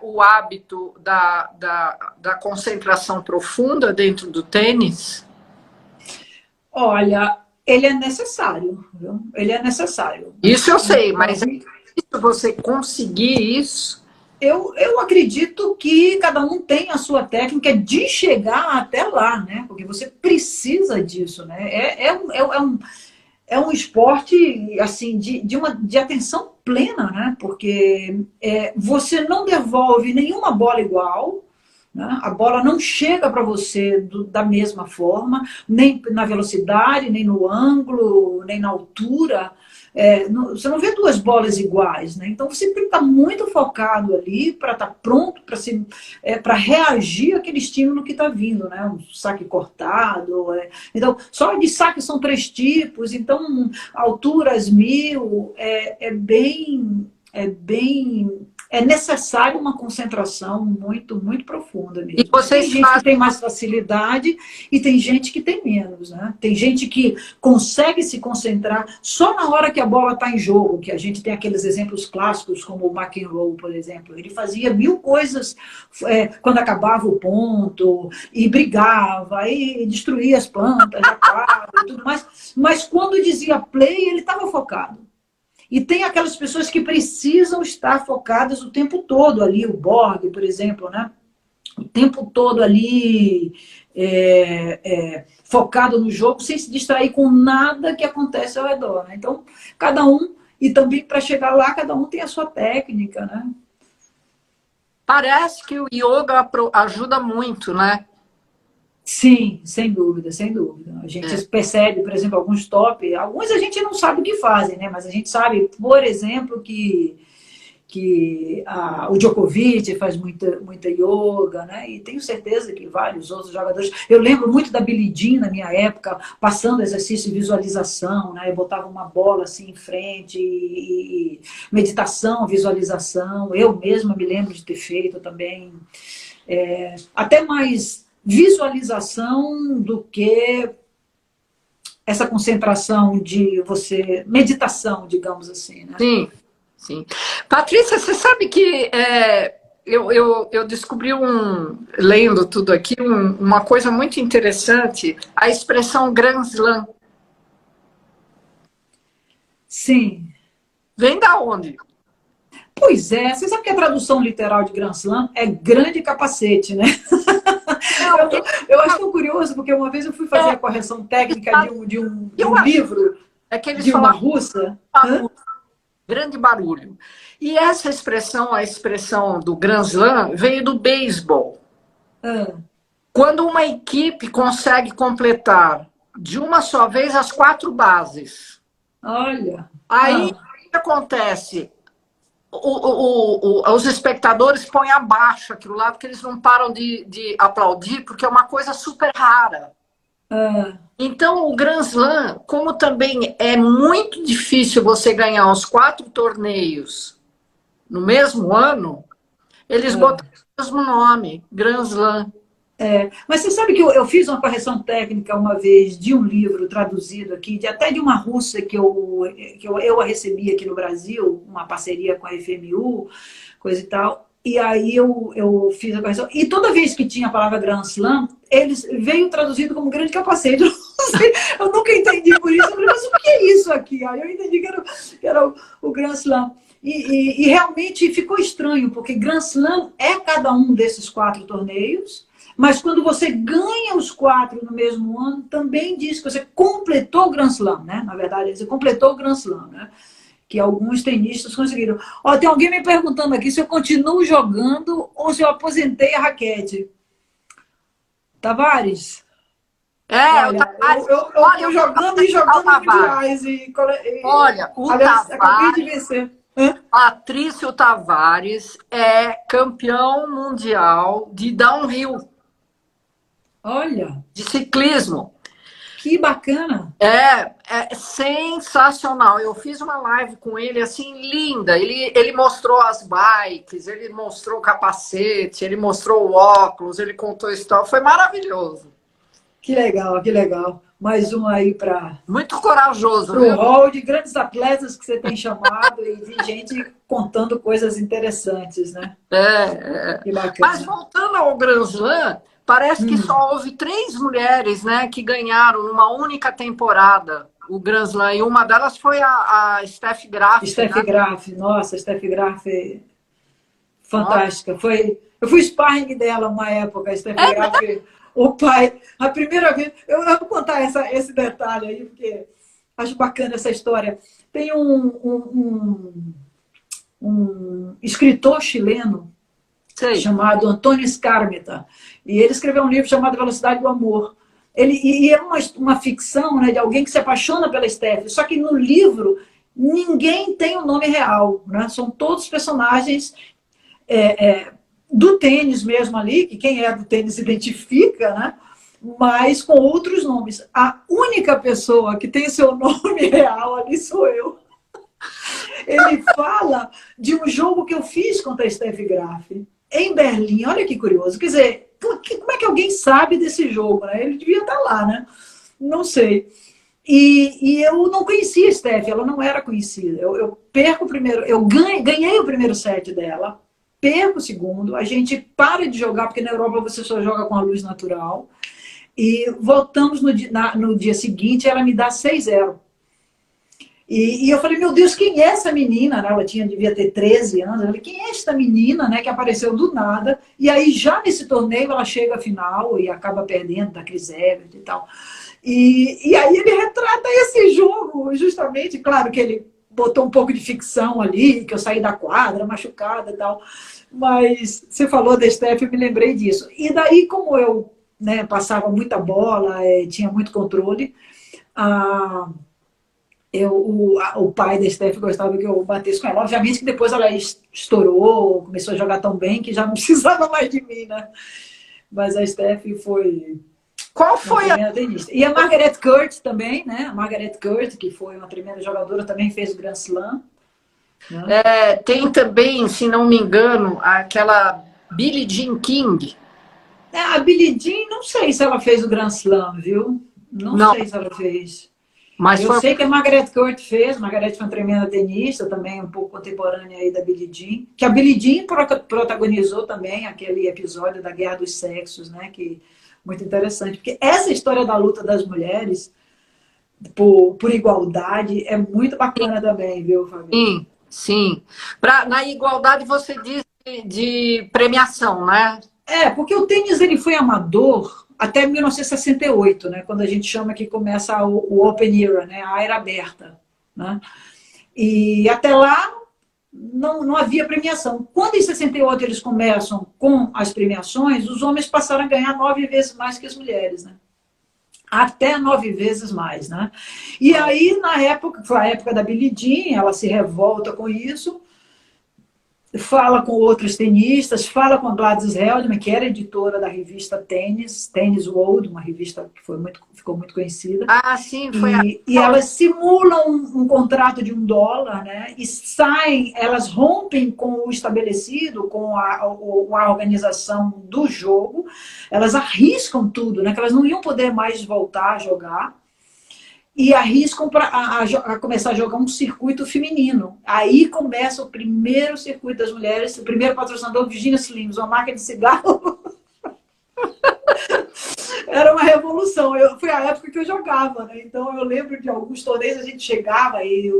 o hábito da concentração profunda dentro do tênis? Olha, ele é necessário, viu? Ele é necessário. Isso eu sei, mas é Então, difícil você conseguir isso. eu acredito que cada um tem a sua técnica de chegar até lá, né? Porque você precisa disso, né? É um esporte assim de atenção plena, né? Porque você não devolve nenhuma bola igual, né? A bola não chega para você da mesma forma, nem na velocidade, nem no ângulo, nem na altura. Você não vê duas bolas iguais, né? Então você tem que estar muito focado ali para estar pronto para reagir àquele estímulo que está vindo, né? Um saque cortado. Então, só de saque são 3 tipos, então alturas 1000 é necessário uma concentração muito, muito profunda E mesmo. Tem vocês gente que fazem. tem mais facilidade e tem gente que tem menos, né? Tem gente que consegue se concentrar só na hora que a bola está em jogo, que a gente tem aqueles exemplos clássicos, como o McEnroe, por exemplo. Ele fazia 1000 coisas quando acabava o ponto, e brigava, e destruía as plantas da quadra e tudo mais. Mas quando dizia play, ele estava focado. E tem aquelas pessoas que precisam estar focadas o tempo todo ali, o Borg, por exemplo, né? O tempo todo ali focado no jogo, sem se distrair com nada que acontece ao redor, né? Então, cada um, e também para chegar lá, cada um tem a sua técnica, né? Parece que o yoga ajuda muito, né? Sim, sem dúvida, sem dúvida. A gente É. percebe, por exemplo, alguns a gente não sabe o que fazem, né? Mas a gente sabe, por exemplo, que o Djokovic faz muita yoga, né? E tenho certeza que vários outros jogadores. Eu lembro muito da Billie Jean na minha época, passando exercício de visualização, né? Eu botava uma bola assim em frente, e meditação, visualização. Eu mesma me lembro de ter feito também. Até mais visualização do que essa concentração de você, meditação, digamos assim, né? Sim, sim. Patrícia, você sabe que eu descobri, lendo tudo aqui, uma coisa muito interessante, a expressão Grand Slam. Sim. Vem da onde? Pois é, você sabe que a tradução literal de Grand Slam é grande capacete, né? Não, Eu acho tão curioso, porque uma vez eu fui fazer a correção técnica de eu um acho livro é que eles de uma falaram russa. Hã? barulho, grande barulho. E essa expressão, a expressão do Grand Slam, veio do beisebol. Hã? Quando uma equipe consegue completar de uma só vez as 4 bases, Olha. aí Hã? o que acontece? Os espectadores põem abaixo aquilo lá, porque eles não param de aplaudir, porque é uma coisa super rara. Hã? Então, o Grand Slam, como também é muito difícil você ganhar os 4 torneios no mesmo ano, eles Hã? botaram o mesmo nome, Grand Slam. Mas você sabe que eu fiz uma correção técnica uma vez de um livro traduzido aqui, até de uma russa que eu a recebi aqui no Brasil, uma parceria com a FMU, coisa e tal. E aí eu fiz a correção. E toda vez que tinha a palavra Grand Slam, eles veio traduzido como grande capacete. Eu não sei, eu nunca entendi por isso. Eu falei, mas o que é isso aqui? Aí eu entendi que era o Grand Slam. E realmente ficou estranho, porque Grand Slam é cada um desses 4 torneios. Mas quando você ganha os 4 no mesmo ano, também diz que você completou o Grand Slam, né? Na verdade, você completou o Grand Slam, né? Que alguns tenistas conseguiram. Ó, tem alguém me perguntando aqui se eu continuo jogando ou se eu aposentei a raquete. Tavares, O olha, Tavares, eu olha, tô eu vou jogando falar e o jogando Tavares. mundiais. Olha, o Aliás, acabei de Tavares, vencer. Hã? Patrício Tavares é campeão mundial de downhill, Olha, de ciclismo. que bacana. É sensacional. Eu fiz uma live com ele assim linda. Ele mostrou as bikes, ele mostrou o capacete, ele mostrou o óculos, ele contou a história. Foi maravilhoso. Que legal, que legal. Mais um aí para Muito corajoso, o viu? hall de grandes atletas que você tem chamado e de gente contando coisas interessantes, né? É. Que Mas bacana. voltando ao Grand Slam, parece que Hum. só houve 3 mulheres, né, que ganharam numa única temporada o Grand Slam. E uma delas foi a Steffi Graf, né? Steffi Graf, nossa, Steffi Graf é Nossa. fantástica. Eu fui sparring dela uma época, a Steffi É, Graf, o pai, a primeira vez. Eu vou contar esse detalhe aí, porque acho bacana essa história. Tem um escritor chileno Sei. chamado Antônio Skármeta. E ele escreveu um livro chamado Velocidade do Amor. E é uma ficção, né, de alguém que se apaixona pela Steph. Só que no livro ninguém tem o nome real, né? São todos personagens do tênis mesmo ali, que quem é do tênis identifica, né? Mas com outros nomes. A única pessoa que tem seu nome real ali sou eu. Ele fala de um jogo que eu fiz contra a Steffi Graf em Berlim. Olha que curioso. Quer dizer, como é que alguém sabe desse jogo, né? Ele devia estar lá, né? Não sei. E eu não conhecia a Steffi, ela não era conhecida. Eu perco o primeiro, eu ganhei o primeiro set dela, perco o segundo, a gente para de jogar, porque na Europa você só joga com a luz natural. E voltamos no dia seguinte, ela me dá 6-0. E eu falei, meu Deus, quem é essa menina? Ela devia ter 13 anos. Eu falei, quem é esta menina, né, que apareceu do nada? E aí, já nesse torneio, ela chega à final e acaba perdendo da Chris Evert e tal. E aí ele retrata esse jogo, justamente. Claro que ele botou um pouco de ficção ali, que eu saí da quadra, machucada e tal. Mas você falou da Steph, eu me lembrei disso. E daí, como eu, né, passava muita bola, tinha muito controle, o pai da Steph gostava que eu batesse com ela. Obviamente que depois ela estourou, começou a jogar tão bem que já não precisava mais de mim, né? Mas a Steph foi... Qual foi a... tenista. E a Margaret Court também, né? A Margaret Court, que foi uma tremenda jogadora, também fez o Grand Slam. Né? Tem também, se não me engano, aquela Billie Jean King. A Billie Jean, não sei se ela fez o Grand Slam, viu? Não sei se ela fez. Mas eu sei que a Margaret Court fez. Margaret foi uma tremenda tenista, também um pouco contemporânea aí da Billie Jean. Que a Billie Jean protagonizou também aquele episódio da Guerra dos Sexos, né? Que muito interessante. Porque essa história da luta das mulheres por igualdade é muito bacana também, viu, Fabi? Sim, sim. Na igualdade você diz de premiação, né? Porque o tênis ele foi amador até 1968, né, quando a gente chama que começa o Open Era, né, a era aberta. Né? E até lá não havia premiação. Quando em 68 eles começam com as premiações, os homens passaram a ganhar 9 vezes mais que as mulheres. Né? Até 9 vezes mais. Né? E aí, na época, foi a época da Billie Jean, ela se revolta com isso, fala com outros tenistas, fala com a Gladys Heldman, que era editora da revista Tennis World, uma revista que ficou muito conhecida. Sim, foi e elas simulam um contrato de $1, né? E saem, elas rompem com o estabelecido, com a organização do jogo, elas arriscam tudo, né? Que elas não iam poder mais voltar a jogar. E arriscam a começar a jogar um circuito feminino. Aí começa o primeiro circuito das mulheres, o primeiro patrocinador, Virginia Slims, uma marca de cigarro. Era uma revolução. Foi a época que eu jogava, né? Então eu lembro de alguns torneios, a gente chegava e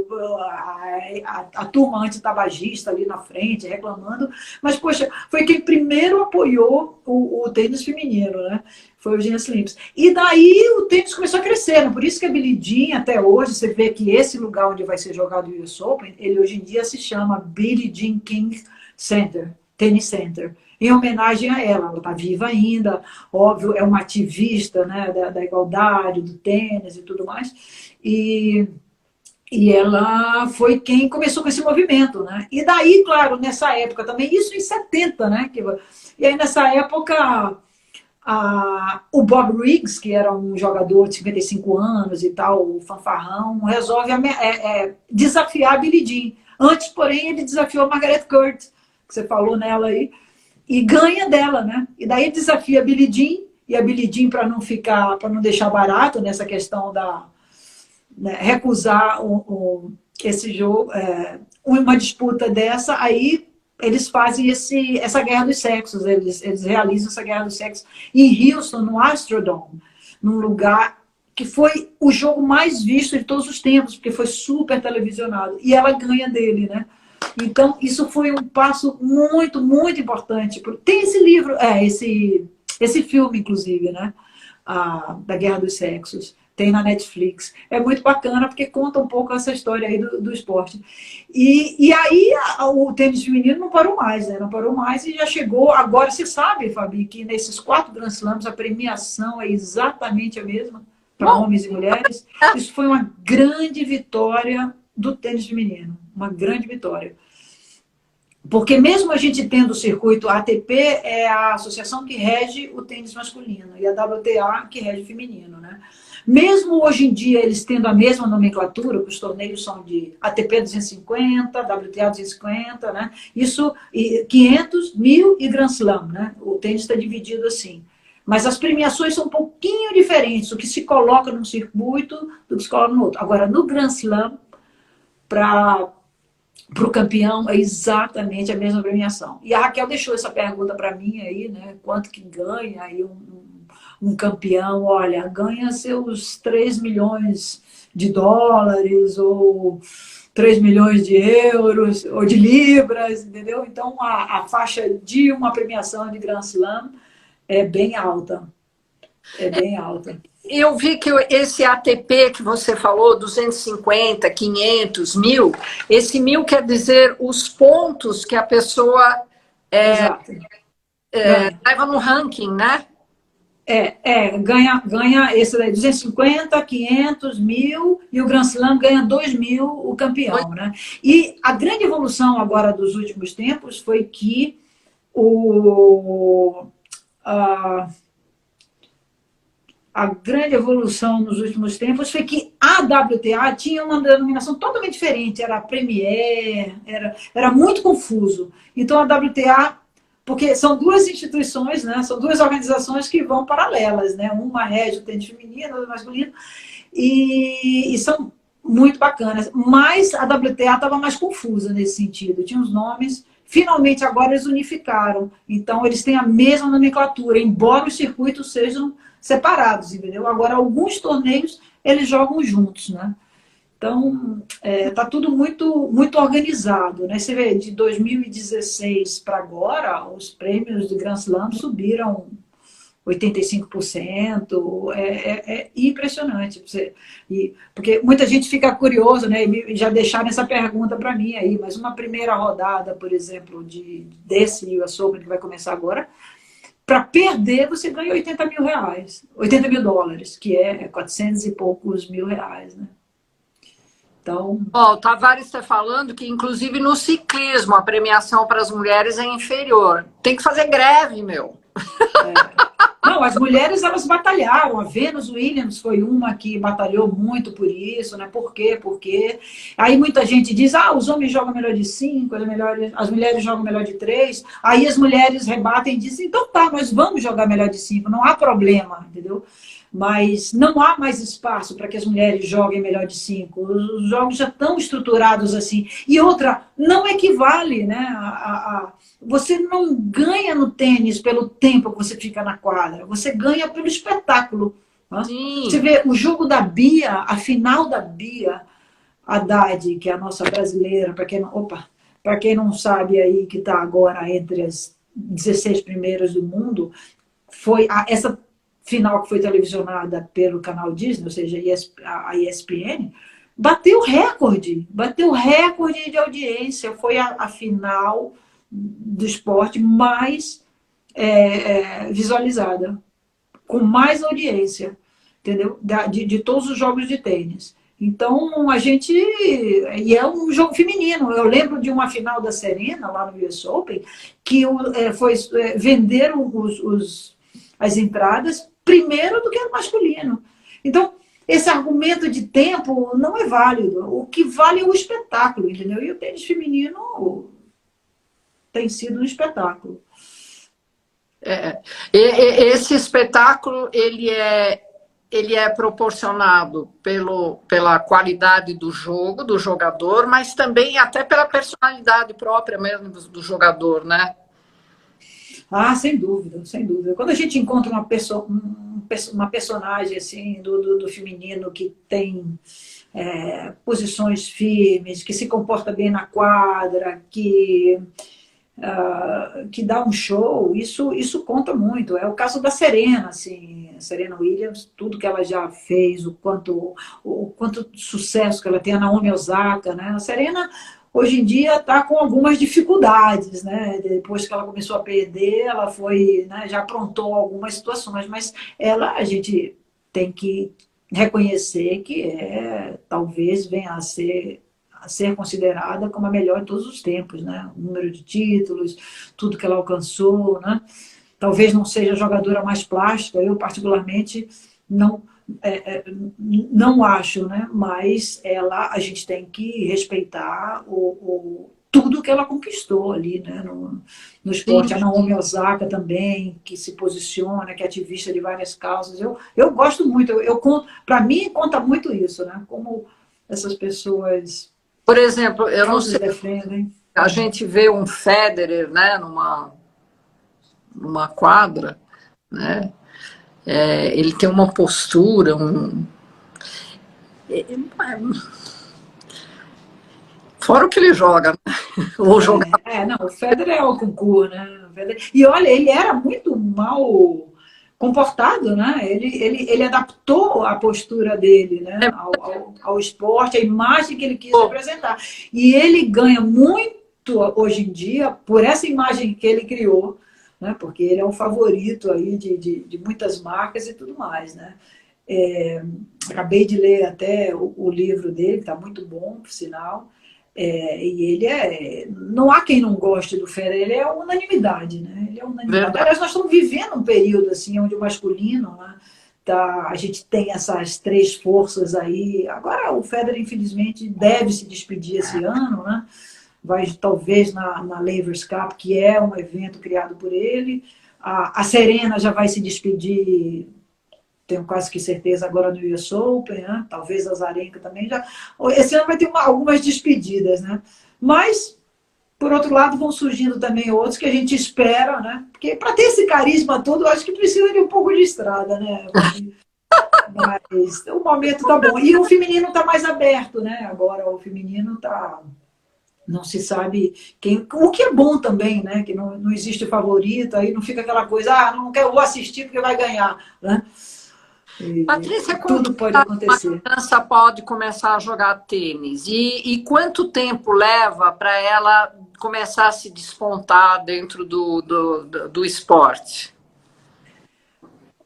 a turma antitabagista ali na frente, reclamando. Mas, poxa, foi quem primeiro apoiou o tênis feminino, né? Foi o Gina Slims. E daí o tênis começou a crescer, né? Por isso que a Billie Jean, até hoje, você vê que esse lugar onde vai ser jogado o US Open, ele hoje em dia se chama Billie Jean King Center, Tennis Center, em homenagem a ela. Ela está viva ainda, óbvio, é uma ativista, né, da igualdade, do tênis e tudo mais. E ela foi quem começou com esse movimento, né? E daí, claro, nessa época também, isso em 70, né? E aí nessa época... o Bob Riggs, que era um jogador de 55 anos e tal, o fanfarrão, resolve desafiar a Billie Jean. Antes, porém, ele desafiou a Margaret Court, que você falou nela aí, e ganha dela, né? E daí ele desafia a Billie Jean, e a Billie Jean, para não deixar barato nessa questão né, recusar esse jogo, uma disputa dessa, aí eles fazem essa guerra dos sexos, eles realizam essa guerra dos sexos em Houston, no Astrodome, num lugar que foi o jogo mais visto de todos os tempos, porque foi super televisionado, e ela ganha dele, né? Então, isso foi um passo muito, muito importante. Tem esse livro, esse filme, inclusive, né? Da Guerra dos Sexos. tem na Netflix. É muito bacana, porque conta um pouco essa história aí do esporte. E aí o tênis feminino não parou mais, né? Não parou mais e já chegou. Agora, você sabe, Fabi, que nesses 4 Grand Slams a premiação é exatamente a mesma para Bom, homens e mulheres. Isso foi uma grande vitória do tênis feminino. Uma grande vitória. Porque mesmo a gente tendo o circuito ATP, é a associação que rege o tênis masculino, e a WTA que rege o feminino, né? Mesmo hoje em dia, eles tendo a mesma nomenclatura, que os torneios são de ATP 250, WTA 250, né? Isso, 500, 1000 e Grand Slam, né? O tênis está dividido assim. Mas as premiações são um pouquinho diferentes, o que se coloca num circuito do que se coloca no outro. Agora, no Grand Slam, para o campeão é exatamente a mesma premiação. E a Raquel deixou essa pergunta para mim aí, né? Quanto que ganha aí um campeão? Olha, ganha seus 3 milhões de dólares ou 3 milhões de euros ou de libras, entendeu? Então a faixa de uma premiação de Grand Slam é bem alta. É bem alta. eu vi que esse ATP que você falou, 250, 500, 1000, esse 1000 quer dizer os pontos que a pessoa Exato. Ganha. leva no ranking, né? Ganha esse daí, 250, 500, 1000 e o Grand Slam ganha 2000 o campeão, né? E a grande evolução agora dos últimos tempos foi que a grande evolução nos últimos tempos foi que a WTA tinha uma denominação totalmente diferente, era Premier, era muito confuso. Então a WTA, porque são 2 instituições, né? São 2 organizações que vão paralelas, né? Uma rege o tênis feminino, outra masculino, e são muito bacanas. Mas a WTA estava mais confusa nesse sentido, tinha os nomes. Finalmente agora eles unificaram, então eles têm a mesma nomenclatura, embora os circuitos sejam separados, entendeu? Agora alguns torneios eles jogam juntos, né? Então, tá tudo muito organizado, né? Você vê, de 2016 para agora, os prêmios do Grand Slam subiram 85%, é impressionante. Porque muita gente fica curiosa, né? E já deixaram essa pergunta para mim aí, mas uma primeira rodada, por exemplo, desse US Open que vai começar agora, para perder você ganha 80 mil reais, 80 mil dólares, que é 400 e poucos mil reais, né? Então... O Tavares está falando que, inclusive, no ciclismo, a premiação para as mulheres é inferior. Tem que fazer greve, meu. Não, as mulheres, elas batalharam. A Venus Williams foi uma que batalhou muito por isso, né? Por quê? Porque aí muita gente diz, os homens jogam melhor de 5, as mulheres jogam melhor de 3. Aí as mulheres rebatem e dizem, então tá, nós vamos jogar melhor de 5, não há problema, entendeu? Mas não há mais espaço para que as mulheres joguem melhor de 5. Os jogos já estão estruturados assim. E outra, não equivale, né? Você não ganha no tênis pelo tempo que você fica na quadra. Você ganha pelo espetáculo. Né? Você vê o jogo da Bia, a final da Bia Haddad, que é a nossa brasileira, para quem não sabe aí, que está agora entre as 16 primeiras do mundo, foi essa final que foi televisionada pelo canal Disney, ou seja, a ESPN, bateu recorde de audiência. Foi a final do esporte mais visualizada, com mais audiência, entendeu? De todos os jogos de tênis. Então, e é um jogo feminino. Eu lembro de uma final da Serena, lá no US Open, que venderam as entradas primeiro do que o masculino. Então, esse argumento de tempo não é válido. O que vale é o espetáculo, entendeu? E o tênis feminino tem sido um espetáculo. Esse espetáculo, ele é proporcionado pela qualidade do jogo, do jogador, mas também até pela personalidade própria mesmo do jogador, né? Sem dúvida, sem dúvida. Quando a gente encontra uma personagem assim do feminino que tem posições firmes, que se comporta bem na quadra, que que dá um show, isso conta muito. É o caso da Serena, assim, Serena Williams, tudo que ela já fez, o quanto sucesso que ela tem, a Naomi Osaka, né? A Serena, hoje em dia, está com algumas dificuldades, né? Depois que ela começou a perder, ela foi, né, já aprontou algumas situações, mas a gente tem que reconhecer que talvez venha a ser considerada como a melhor de todos os tempos, né? O número de títulos, tudo que ela alcançou, né? Talvez não seja a jogadora mais plástica, eu particularmente não não acho, né? Mas a gente tem que respeitar tudo que ela conquistou ali, né? No esporte. Sim. A Naomi Osaka também, que se posiciona, que é ativista de várias causas. Eu gosto muito, para mim conta muito isso, né? Como essas pessoas Por exemplo, eu não causas sei, defendem. a gente vê um Federer, né, numa quadra, né? Ele tem uma postura, fora o que ele joga, né? Ou jogar. Não, o Federer é o concurso, né? E olha, ele era muito mal comportado, né? Ele adaptou a postura dele, né? Ao esporte, a imagem que ele quis representar. E ele ganha muito hoje em dia por essa imagem que ele criou, né? Porque ele é um favorito aí de muitas marcas e tudo mais, né? Acabei de ler até o livro dele, que está muito bom, por sinal. E ele não há quem não goste do Federer, ele é unanimidade, né? Ele é unanimidade. Verdade. Aliás, nós estamos vivendo um período assim, onde o masculino, né, a gente tem essas três forças aí. Agora o Federer, infelizmente, deve se despedir esse ano, né? Vai talvez na Laver Cup, que é um evento criado por ele. A Serena já vai se despedir, tenho quase que certeza, agora no US Open, né? Talvez a Azarenka também já. Esse ano vai ter algumas despedidas, né? Mas, por outro lado, vão surgindo também outros que a gente espera, né? Porque para ter esse carisma todo, eu acho que precisa de um pouco de estrada, né? Mas o momento tá bom. E o feminino tá mais aberto, né? Agora o feminino tá. Não se sabe quem. O que é bom também, né? Que não existe favorito, aí não fica aquela coisa, não quero, vou assistir porque vai ganhar, né? Patrícia, Tudo pode acontecer. uma criança pode começar a jogar tênis? E quanto tempo leva para ela começar a se despontar dentro do esporte?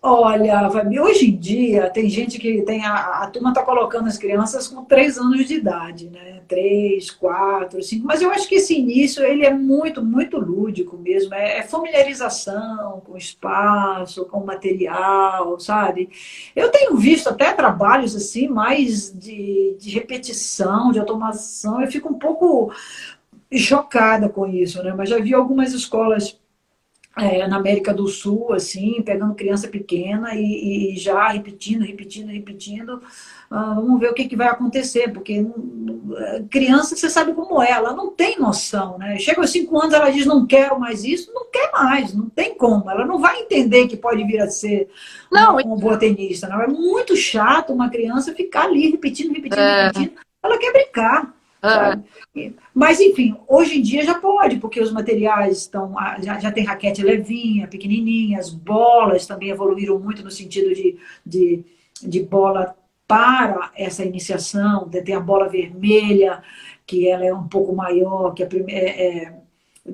Olha, Fabi, hoje em dia tem gente que tem. A turma está colocando as crianças com 3 anos de idade, né? 3, 4, 5. Mas eu acho que esse início ele é muito, muito lúdico mesmo. É familiarização com o espaço, com o material, sabe? Eu tenho visto até trabalhos assim, mais de repetição, de automação. Eu fico um pouco chocada com isso, né? Mas já vi algumas escolas na América do Sul, assim, pegando criança pequena e já repetindo, repetindo, repetindo. Vamos ver o que vai acontecer, porque criança, você sabe como é, ela não tem noção, né? Chega aos 5 anos, ela diz, não quero mais isso, não quer mais, não tem como. Ela não vai entender que pode vir a ser uma boa tenista. Não. É muito chato uma criança ficar ali repetindo, repetindo, repetindo. Ela quer brincar. Sabe? Mas, enfim, hoje em dia já pode, porque os materiais já tem raquete levinha, pequenininha, as bolas também evoluíram muito no sentido de bola para essa iniciação. Tem a bola vermelha, que ela é um pouco maior, que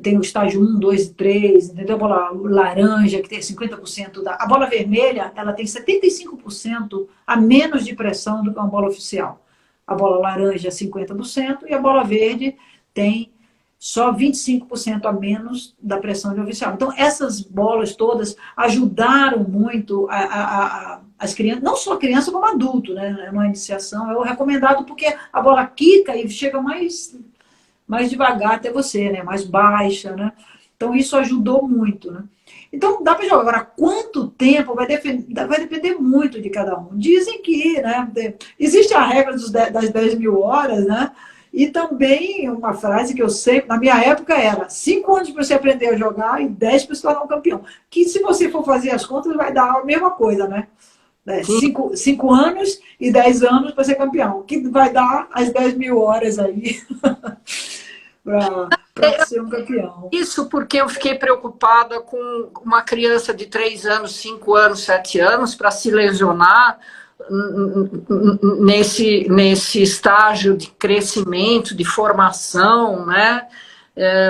tem o estágio 1, 2 e 3, entendeu? A bola laranja, que tem 50% A bola vermelha, ela tem 75% a menos de pressão do que uma bola oficial. A bola laranja 50% e a bola verde tem só 25% a menos da pressão de oficial. Então, essas bolas todas ajudaram muito as crianças, não só criança como adulto, né? Uma iniciação é o recomendado porque a bola quica e chega mais devagar até você, né? Mais baixa, né? Então, isso ajudou muito, né? Então, dá para jogar. Agora, quanto tempo vai depender muito de cada um. Dizem que, né, existe a regra das 10 mil horas, né? E também uma frase que eu sei, na minha época era 5 anos para você aprender a jogar e 10 para se tornar um campeão. Que se você for fazer as contas, vai dar a mesma coisa, né? 5 anos e 10 anos para ser campeão. Que vai dar as 10 mil horas aí. para ser um campeão. Isso porque eu fiquei preocupada com uma criança de 3 anos, 5 anos, 7 anos, para se lesionar nesse estágio de crescimento, de formação, né?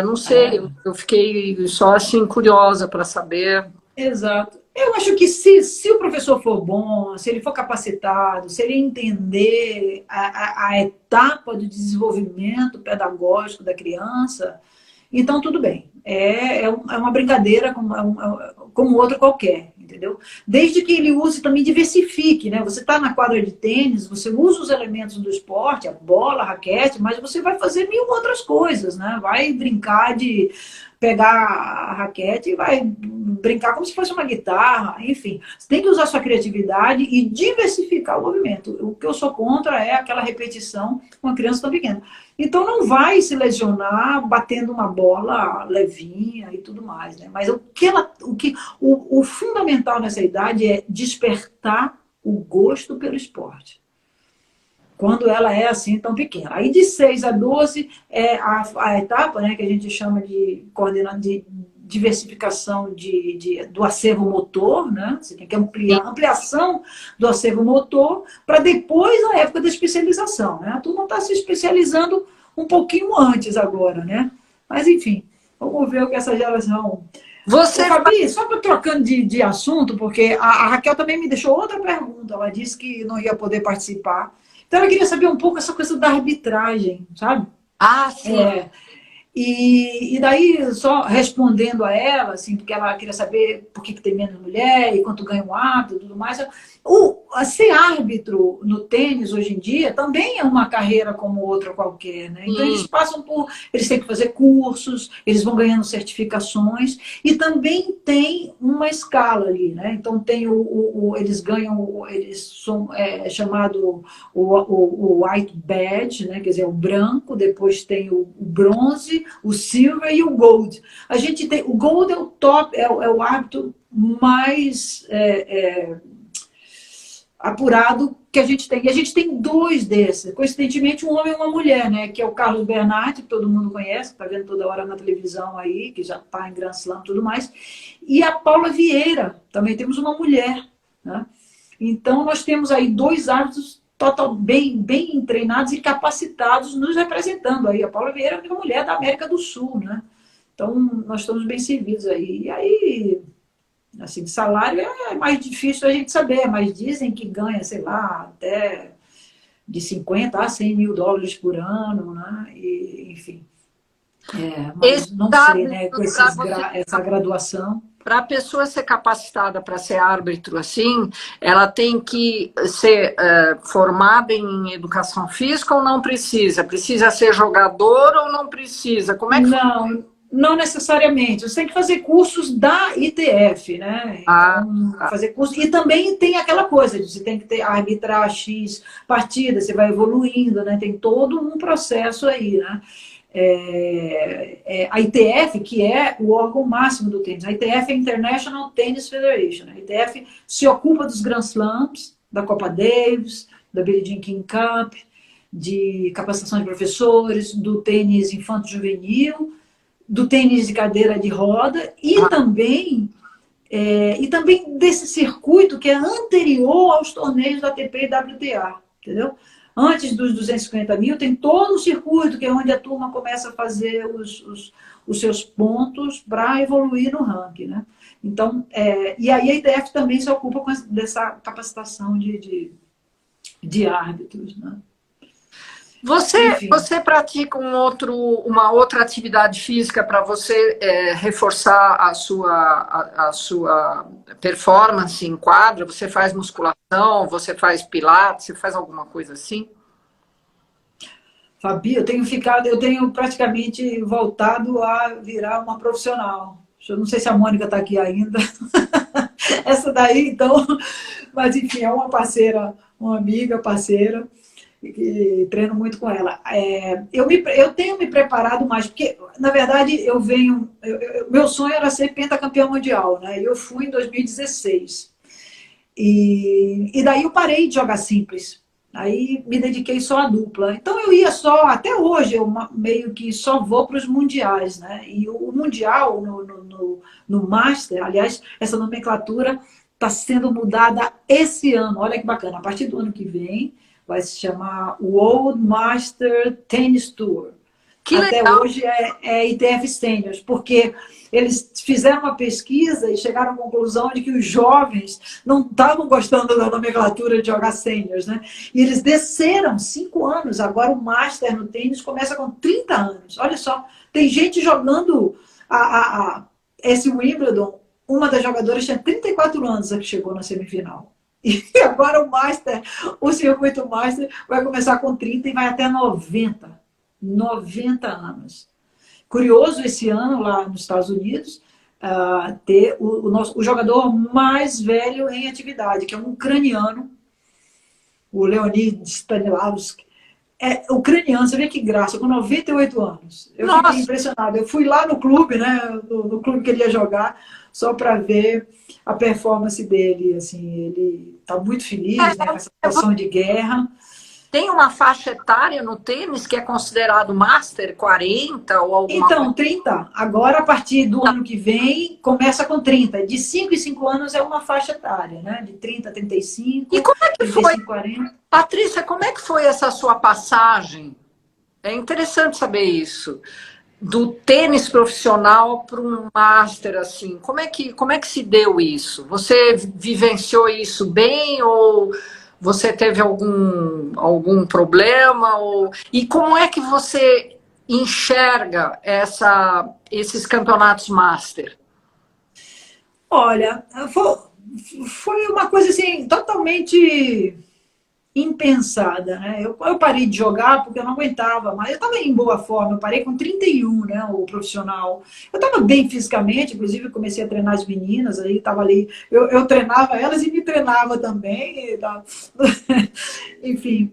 Não sei, eu fiquei só assim curiosa para saber. Exato. Eu acho que se o professor for bom, se ele for capacitado, se ele entender a etapa do desenvolvimento pedagógico da criança, então tudo bem. É uma brincadeira como outra qualquer, entendeu? Desde que ele use também, diversifique, né? Você está na quadra de tênis, você usa os elementos do esporte, a bola, a raquete, mas você vai fazer mil outras coisas, né? Vai brincar de pegar a raquete e vai brincar como se fosse uma guitarra, enfim. Você tem que usar sua criatividade e diversificar o movimento. O que eu sou contra é aquela repetição com uma criança tão pequena. Então não vai se lesionar batendo uma bola levinha e tudo mais, né? Mas o fundamental nessa idade é despertar o gosto pelo esporte. Quando ela é assim tão pequena. Aí de 6 a 12 é a etapa, né, que a gente chama de diversificação do acervo motor, né? Você tem que ampliar a ampliação do acervo motor para depois a época da especialização, né? A turma está se especializando um pouquinho antes agora, né? Mas enfim, vamos ver o que essa geração... Você, Fabi, só para trocando de assunto, porque a Raquel também me deixou outra pergunta. Ela disse que não ia poder participar. Então, ela queria saber um pouco essa coisa da arbitragem, sabe? sim. E daí, só respondendo a ela, assim, porque ela queria saber por que tem menos mulher e quanto ganha o árbitro e tudo mais. Ser árbitro no tênis hoje em dia também é uma carreira como outra qualquer, né? Então eles têm que fazer cursos, eles vão ganhando certificações e também tem uma escala ali, né? Então tem eles ganham, eles são chamado o white badge, né? Quer dizer, o branco, depois tem o bronze, o silver e o gold. A gente tem, o gold é o top, é o árbitro mais apurado que a gente tem. E a gente tem 2 desses, coincidentemente um homem e uma mulher, né? Que é o Carlos Bernardi, que todo mundo conhece, que está vendo toda hora na televisão aí, que já está em Grand Slam e tudo mais. E a Paula Vieira, também temos uma mulher, né? Então nós temos aí 2 árbitros bem treinados e capacitados nos representando aí. A Paula Vieira é uma mulher da América do Sul, né? Então nós estamos bem servidos aí. E aí, assim, salário é mais difícil a gente saber, mas dizem que ganha, sei lá, até de 50 a 100 mil dólares por ano, né? E, enfim. Mas não sei, né? Com essa graduação. Para a pessoa ser capacitada para ser árbitro assim, ela tem que ser formada em educação física ou não precisa? Precisa ser jogador ou não precisa? Como é que Não necessariamente. Você tem que fazer cursos da ITF, né? Então, fazer cursos. E também tem aquela coisa de você tem que arbitrar X partidas, você vai evoluindo, né? Tem todo um processo aí, né? A ITF, que é o órgão máximo do tênis. A ITF é International Tennis Federation. A ITF se ocupa dos Grand Slams, da Copa Davis, da Billie Jean King Cup, de capacitação de professores, do tênis infanto-juvenil, do tênis de cadeira de roda e também desse circuito que é anterior aos torneios da ATP e WTA, entendeu? Antes dos 250 mil, tem todo o circuito, que é onde a turma começa a fazer os seus pontos para evoluir no ranking, né? Então, e aí a ITF também se ocupa dessa capacitação de árbitros, né? Você pratica uma outra atividade física para você reforçar a sua performance em quadra? Você faz musculação, você faz pilates, você faz alguma coisa assim? Fabi, eu tenho praticamente voltado a virar uma profissional. Eu não sei se a Mônica está aqui ainda. Essa daí, então, mas enfim, é uma parceira, uma amiga, parceira, e treino muito com ela. Eu tenho me preparado mais, porque, na verdade, meu sonho era ser pentacampeão mundial, né? Eu fui em 2016. E daí eu parei de jogar simples. Aí me dediquei só à dupla. Então eu ia só, até hoje, eu meio que só vou para os mundiais, né? E o mundial no Master, aliás, essa nomenclatura está sendo mudada esse ano. Olha que bacana, a partir do ano que vem vai se chamar World Master Tennis Tour. Que Até legal. hoje é ITF Seniors, porque eles fizeram uma pesquisa e chegaram à conclusão de que os jovens não estavam gostando da nomenclatura de jogar seniors, né? E eles desceram 5 anos. Agora o Master no tênis começa com 30 anos. Olha só, tem gente jogando esse Wimbledon. Uma das jogadoras tinha 34 anos a que chegou na semifinal. E agora o circuito Master vai começar com 30 e vai até 90 anos. Curioso esse ano, lá nos Estados Unidos, ter o jogador mais velho em atividade, que é um ucraniano, o Leonid Stanislavski. É ucraniano, você vê que graça, com 98 anos. Eu Nossa. fiquei impressionada. Eu fui lá no clube, né, no clube que ele ia jogar, só para ver a performance dele. Assim, ele está muito feliz, né, com essa situação de guerra. Tem uma faixa etária no tênis que é considerado Master 40 ou alguma Então, coisa? 30. Agora, a partir do ano que vem, começa com 30. De 5 em 5 anos é uma faixa etária, né? De 30 a E 35, como é que foi, 35 a 40. Patrícia, como é que foi essa sua passagem? É interessante saber isso. Do tênis profissional para um master, assim. Como é que se deu isso? Você vivenciou isso bem ou você teve algum problema? E como é que você enxerga esses campeonatos master? Olha, foi uma coisa assim, totalmente impensada, né? Eu parei de jogar porque eu não aguentava, mas eu estava em boa forma. Eu parei com 31, né? O profissional. Eu estava bem fisicamente, inclusive comecei a treinar as meninas, aí estava ali. Eu treinava elas e me treinava também. Enfim.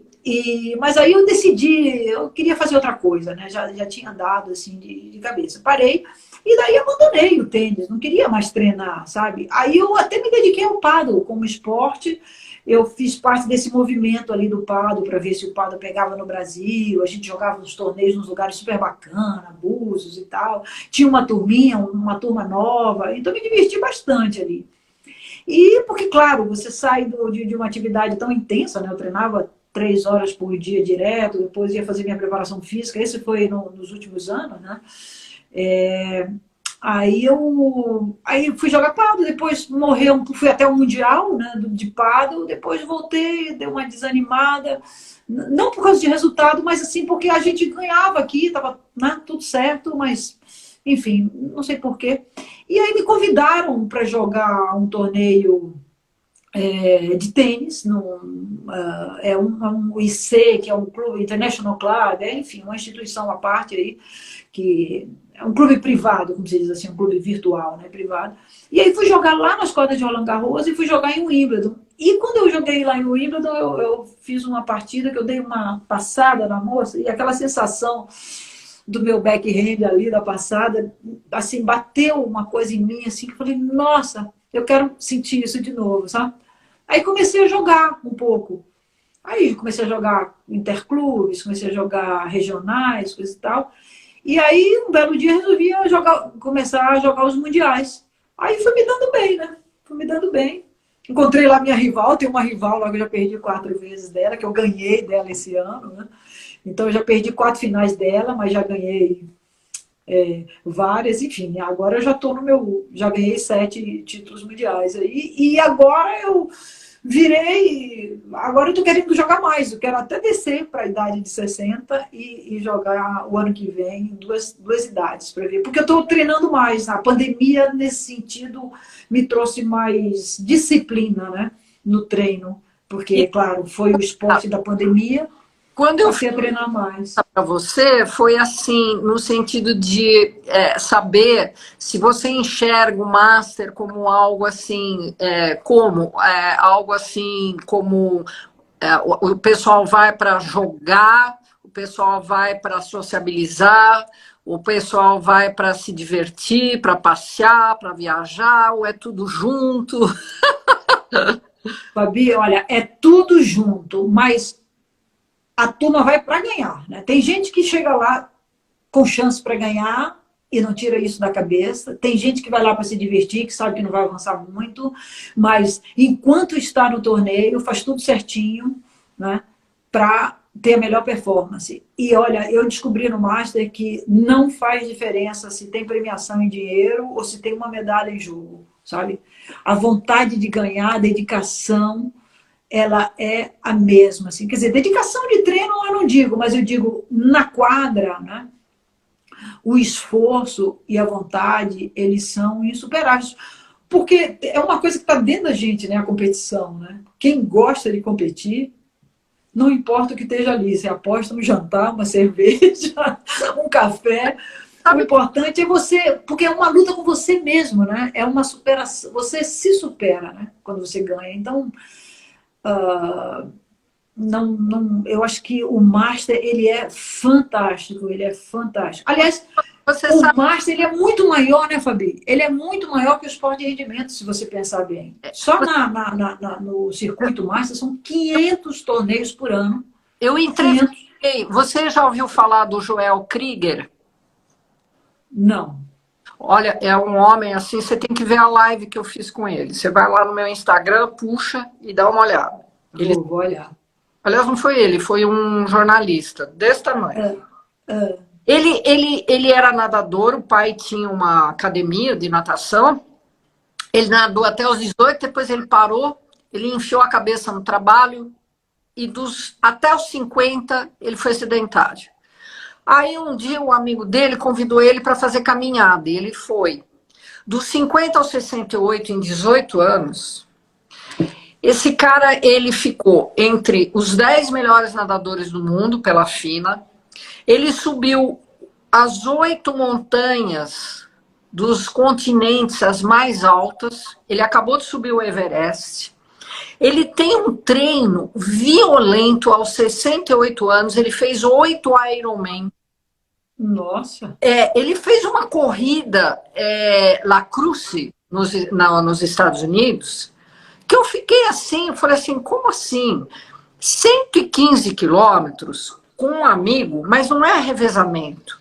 Mas aí eu decidi, eu queria fazer outra coisa, né? Já tinha andado assim de cabeça. Parei e daí abandonei o tênis, não queria mais treinar, sabe? Aí eu até me dediquei ao pádel como esporte. Eu fiz parte desse movimento ali do pádel para ver se o pádel pegava no Brasil. A gente jogava nos torneios nos lugares super bacana, Búzios e tal. Tinha uma turminha, uma turma nova. Então me diverti bastante ali. E porque, claro, você sai de uma atividade tão intensa, né? Eu treinava 3 horas por dia direto, depois ia fazer minha preparação física. Esse foi nos últimos anos, né? É, aí fui jogar pádel, depois morreu, fui até o Mundial, né, de pádel, depois voltei, deu uma desanimada, não por causa de resultado, mas assim, porque a gente ganhava aqui, estava, né, tudo certo, mas, enfim, não sei porquê. E aí me convidaram para jogar um torneio de tênis, um IC, que é um clube, International Club, enfim, uma instituição à parte aí, que é um clube privado, como se diz assim, um clube virtual, né, privado. E aí fui jogar lá nas quadras de Roland Garros e fui jogar em Wimbledon. E quando eu joguei lá em Wimbledon, eu fiz uma partida que eu dei uma passada na moça, e aquela sensação do meu backhand ali, da passada, assim, bateu uma coisa em mim, assim, que eu falei, nossa, eu quero sentir isso de novo, sabe? Aí comecei a jogar um pouco. Aí comecei a jogar interclubes, comecei a jogar regionais, coisa e tal. E aí, um belo dia, resolvi começar a jogar os mundiais. Aí foi me dando bem, né? Foi me dando bem. Encontrei lá minha rival, tem uma rival lá que eu já perdi 4 vezes dela, que eu ganhei dela esse ano, né? Então eu já perdi 4 finais dela, mas já ganhei várias, enfim. Agora eu já estou no meu. Já ganhei 7 títulos mundiais aí. E agora eu virei. Agora eu tô querendo jogar mais. Eu quero até descer para a idade de 60 e jogar o ano que vem duas idades para ver. Porque eu estou treinando mais. A pandemia, nesse sentido, me trouxe mais disciplina, né, no treino. Porque, claro, foi o esporte da pandemia. Quando eu Passei a treinar mais. para você, foi assim, no sentido de saber se você enxerga o Master como algo assim, algo assim como o pessoal vai para jogar, o pessoal vai para sociabilizar, o pessoal vai para se divertir, para passear, para viajar, ou é tudo junto? Fabi, olha, é tudo junto, mas a turma vai para ganhar, né? Tem gente que chega lá com chance para ganhar e não tira isso da cabeça. Tem gente que vai lá para se divertir, que sabe que não vai avançar muito, mas enquanto está no torneio, faz tudo certinho, né? Para ter a melhor performance. E olha, eu descobri no Master que não faz diferença se tem premiação em dinheiro ou se tem uma medalha em jogo, sabe? A vontade de ganhar, a dedicação, ela é a mesma. Assim. Quer dizer, dedicação de treino eu não digo, mas eu digo na quadra, né? O esforço e a vontade, eles são insuperáveis. Porque é uma coisa que está dentro da gente, né? A competição, né? Quem gosta de competir, não importa o que esteja ali, você aposta no jantar, uma cerveja, um café. O importante é você, porque é uma luta com você mesmo, né? É uma superação, você se supera, né? Quando você ganha. Então, eu acho que o Master, ele é fantástico, ele é fantástico. Aliás, Você o sabe, Master, ele é muito maior, né, Fabi? Ele é muito maior que o esporte de rendimento, se você pensar bem. Só no circuito Master são 500 torneios por ano. eu 500. entrevistei. Você já ouviu falar do Joel Krieger? Não. Olha, é um homem assim, você tem que ver a live que eu fiz com ele. Você vai lá no meu Instagram, puxa e dá uma olhada. Vou olhar. Aliás, não foi ele, foi um jornalista desse tamanho. É. Ele era nadador, o pai tinha uma academia de natação. Ele nadou até os 18, depois ele parou, ele enfiou a cabeça no trabalho e até os 50 ele foi sedentário. Aí um dia o amigo dele convidou ele para fazer caminhada e ele foi. Dos 50 aos 68, em 18 anos, esse cara ele ficou entre os 10 melhores nadadores do mundo pela FINA. Ele subiu as 8 montanhas dos continentes, as mais altas. Ele acabou de subir o Everest. Ele tem um treino violento aos 68 anos. Ele fez 8 Ironman. Nossa. Ele fez uma corrida La Cruce, nos Estados Unidos, que eu fiquei assim, eu falei assim, como assim? 115 quilômetros com um amigo, mas não é revezamento.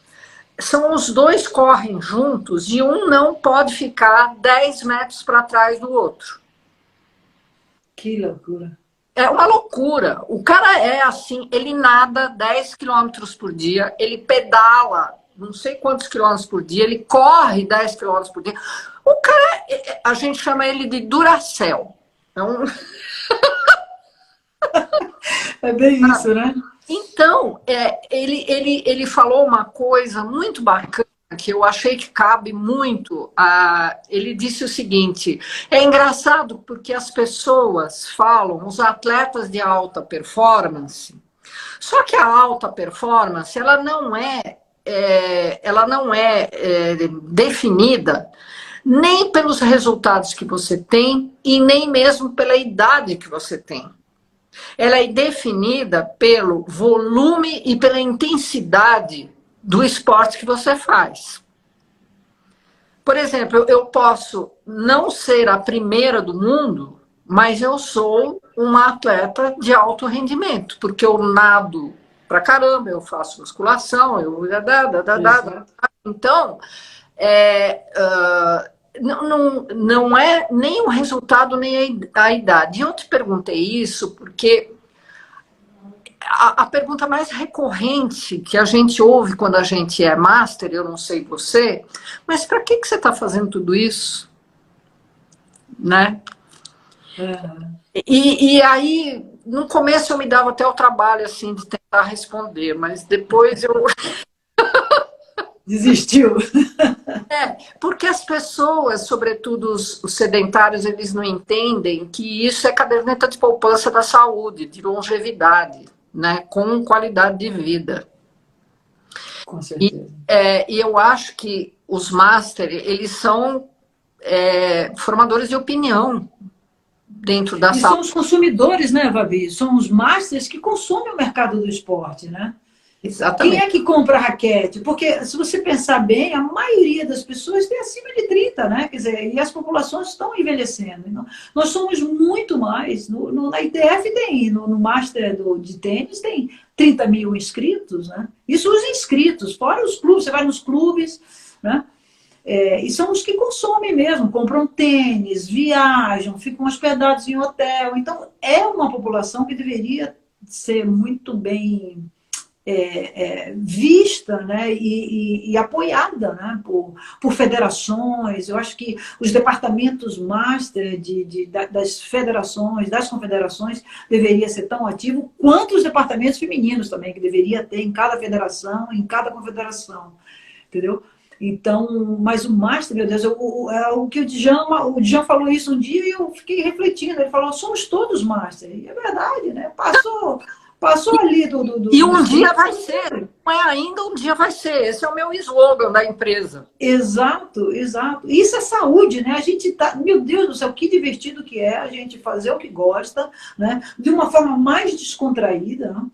São os dois correm juntos e um não pode ficar 10 metros para trás do outro. Que loucura. É uma loucura. O cara é assim, ele nada 10 quilômetros por dia, ele pedala não sei quantos quilômetros por dia, ele corre 10 quilômetros por dia. O cara, a gente chama ele de Duracell. Então, É bem isso, né? então ele falou uma coisa muito bacana que eu achei que cabe muito. Ele disse o seguinte: é engraçado porque as pessoas falam, os atletas de alta performance, só que a alta performance ela não é definida nem pelos resultados que você tem e nem mesmo pela idade que você tem. Ela é definida pelo volume e pela intensidade do esporte que você faz. Por exemplo, eu posso não ser a primeira do mundo, mas eu sou uma atleta de alto rendimento, porque eu nado pra caramba, eu faço musculação, Então, não é nem o resultado, nem a idade. E eu te perguntei isso porque a pergunta mais recorrente que a gente ouve quando a gente é master, eu não sei você, mas para que você está fazendo tudo isso? Né? E aí, no começo eu me dava até o trabalho assim, de tentar responder, mas depois eu... Desistiu. Porque as pessoas, sobretudo os sedentários, eles não entendem que isso é caderneta de poupança da saúde, de longevidade, né, com qualidade de vida. Com certeza. E eu acho que os master, eles são formadores de opinião dentro da saúde. E são os consumidores, né, Fabi? São os masters que consomem o mercado do esporte, né? Exatamente. Quem é que compra raquete? Porque, se você pensar bem, a maioria das pessoas tem acima de 30, né? Quer dizer, e as populações estão envelhecendo. Então, nós somos muito mais. Na ITF tem, no Master de tênis, tem 30 mil inscritos, né? Isso os inscritos, fora os clubes, você vai nos clubes, né? E são os que consomem mesmo, compram tênis, viajam, ficam hospedados em hotel. Então, é uma população que deveria ser muito bem vista, né, e apoiada, né, por federações. Eu acho que os departamentos master das federações, das confederações, deveria ser tão ativo quanto os departamentos femininos também, que deveria ter em cada federação, em cada confederação, entendeu? Então, mas o master, meu Deus, o que o Djan falou isso um dia e eu fiquei refletindo. Ele falou, somos todos master. E é verdade, né? Passou ali E um dia vai ser, não é ainda, um dia vai ser. Esse é o meu slogan da empresa. Exato, exato. Isso é saúde, né? A gente tá, meu Deus do céu, que divertido que é a gente fazer o que gosta, né? De uma forma mais descontraída, né?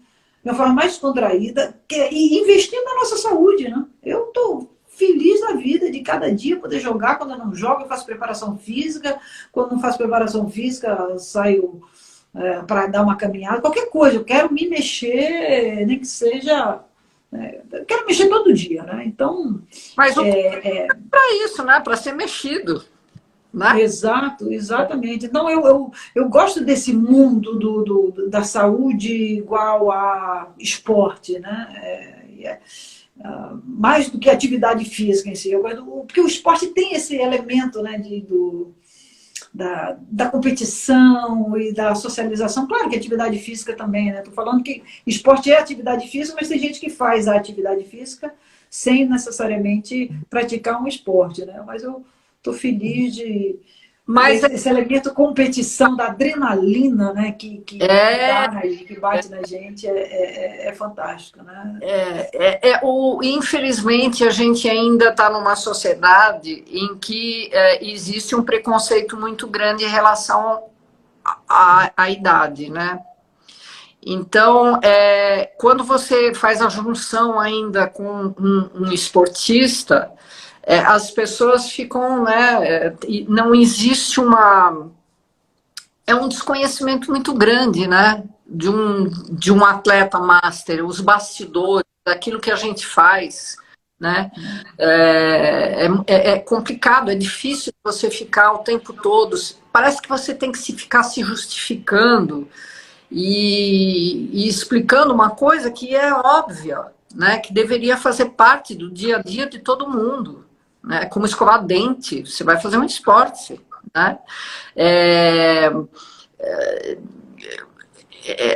De uma forma mais descontraída, e investindo na nossa saúde, né? Eu estou feliz da vida de cada dia poder jogar. Quando eu não jogo, eu faço preparação física. Quando não faço preparação física, saio para dar uma caminhada, qualquer coisa. Eu quero me mexer, nem que seja. Eu quero mexer todo dia, né? Então. Mas para isso, né? Para ser mexido. Né? Exato, exatamente. Então, eu gosto desse mundo da saúde igual a esporte, né? Mais do que atividade física em si. Porque o esporte tem esse elemento, né, da competição e da socialização. Claro que atividade física também, né? Estou falando que esporte é atividade física, mas tem gente que faz a atividade física sem necessariamente praticar um esporte, né? Mas eu estou feliz de... Mas esse elemento competição, da adrenalina, né, que bate na gente é fantástico, né? Infelizmente, a gente ainda está numa sociedade em que existe um preconceito muito grande em relação à idade, né? Então, quando você faz a junção ainda com um esportista, as pessoas ficam, né? Não existe um desconhecimento muito grande, né? De um atleta master, os bastidores, daquilo que a gente faz, né? É complicado, é difícil você ficar o tempo todo. Parece que você tem que ficar se justificando e explicando uma coisa que é óbvia, né? Que deveria fazer parte do dia a dia de todo mundo. Né? Como escovar dente, você vai fazer um esporte, né?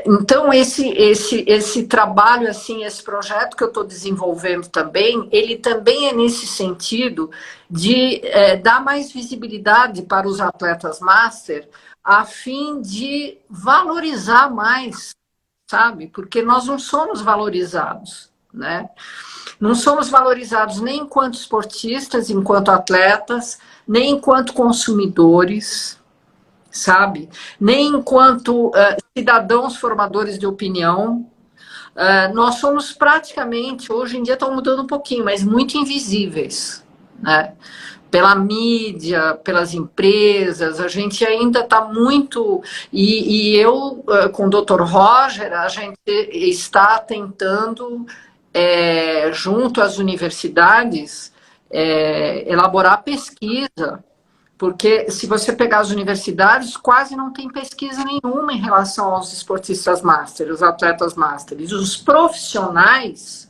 Então esse trabalho, assim, esse projeto que eu estou desenvolvendo também, ele também é nesse sentido de dar mais visibilidade para os atletas master, a fim de valorizar mais, sabe? Porque nós não somos valorizados, né? Não somos valorizados nem enquanto esportistas, enquanto atletas, nem enquanto consumidores, sabe? Nem enquanto cidadãos formadores de opinião. Nós somos praticamente, hoje em dia estão mudando um pouquinho, mas muito invisíveis, né? Pela mídia, pelas empresas, a gente ainda está muito... E eu, com o Dr. Roger, a gente está tentando... junto às universidades, elaborar pesquisa, porque se você pegar as universidades, quase não tem pesquisa nenhuma em relação aos esportistas master, os atletas master. Os profissionais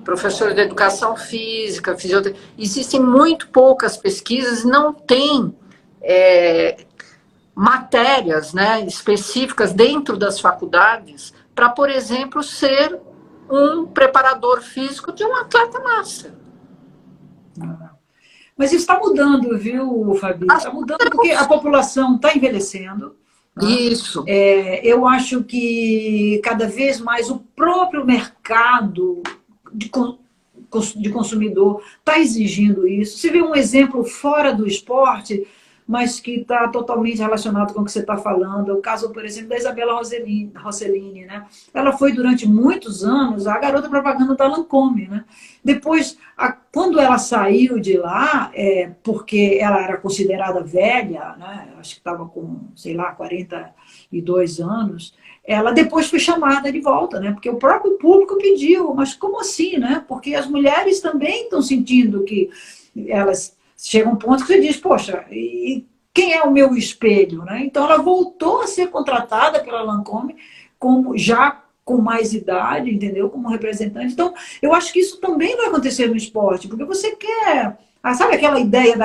professores de educação física, fisioterapia, existem muito poucas pesquisas, não tem matérias, né, específicas dentro das faculdades para, por exemplo, ser um preparador físico de um atleta master. Mas isso está mudando, viu, Fabi? Está mudando porque a população está envelhecendo. Né? Isso. Eu acho que cada vez mais o próprio mercado de consumidor está exigindo isso. Se vê um exemplo fora do esporte, mas que está totalmente relacionado com o que você está falando. O caso, por exemplo, da Isabela Rossellini, né? Ela foi, durante muitos anos, a garota propaganda da Lancôme, né? Depois, quando ela saiu de lá, porque ela era considerada velha, né? Acho que estava com, sei lá, 42 anos, ela depois foi chamada de volta, né? Porque o próprio público pediu, mas como assim, né? Porque as mulheres também estão sentindo que elas chegam a um ponto que você diz, poxa, e quem é o meu espelho, né? Então ela voltou a ser contratada pela Lancôme como já com mais idade, entendeu? Como representante. Então, eu acho que isso também vai acontecer no esporte, porque você quer. Sabe aquela ideia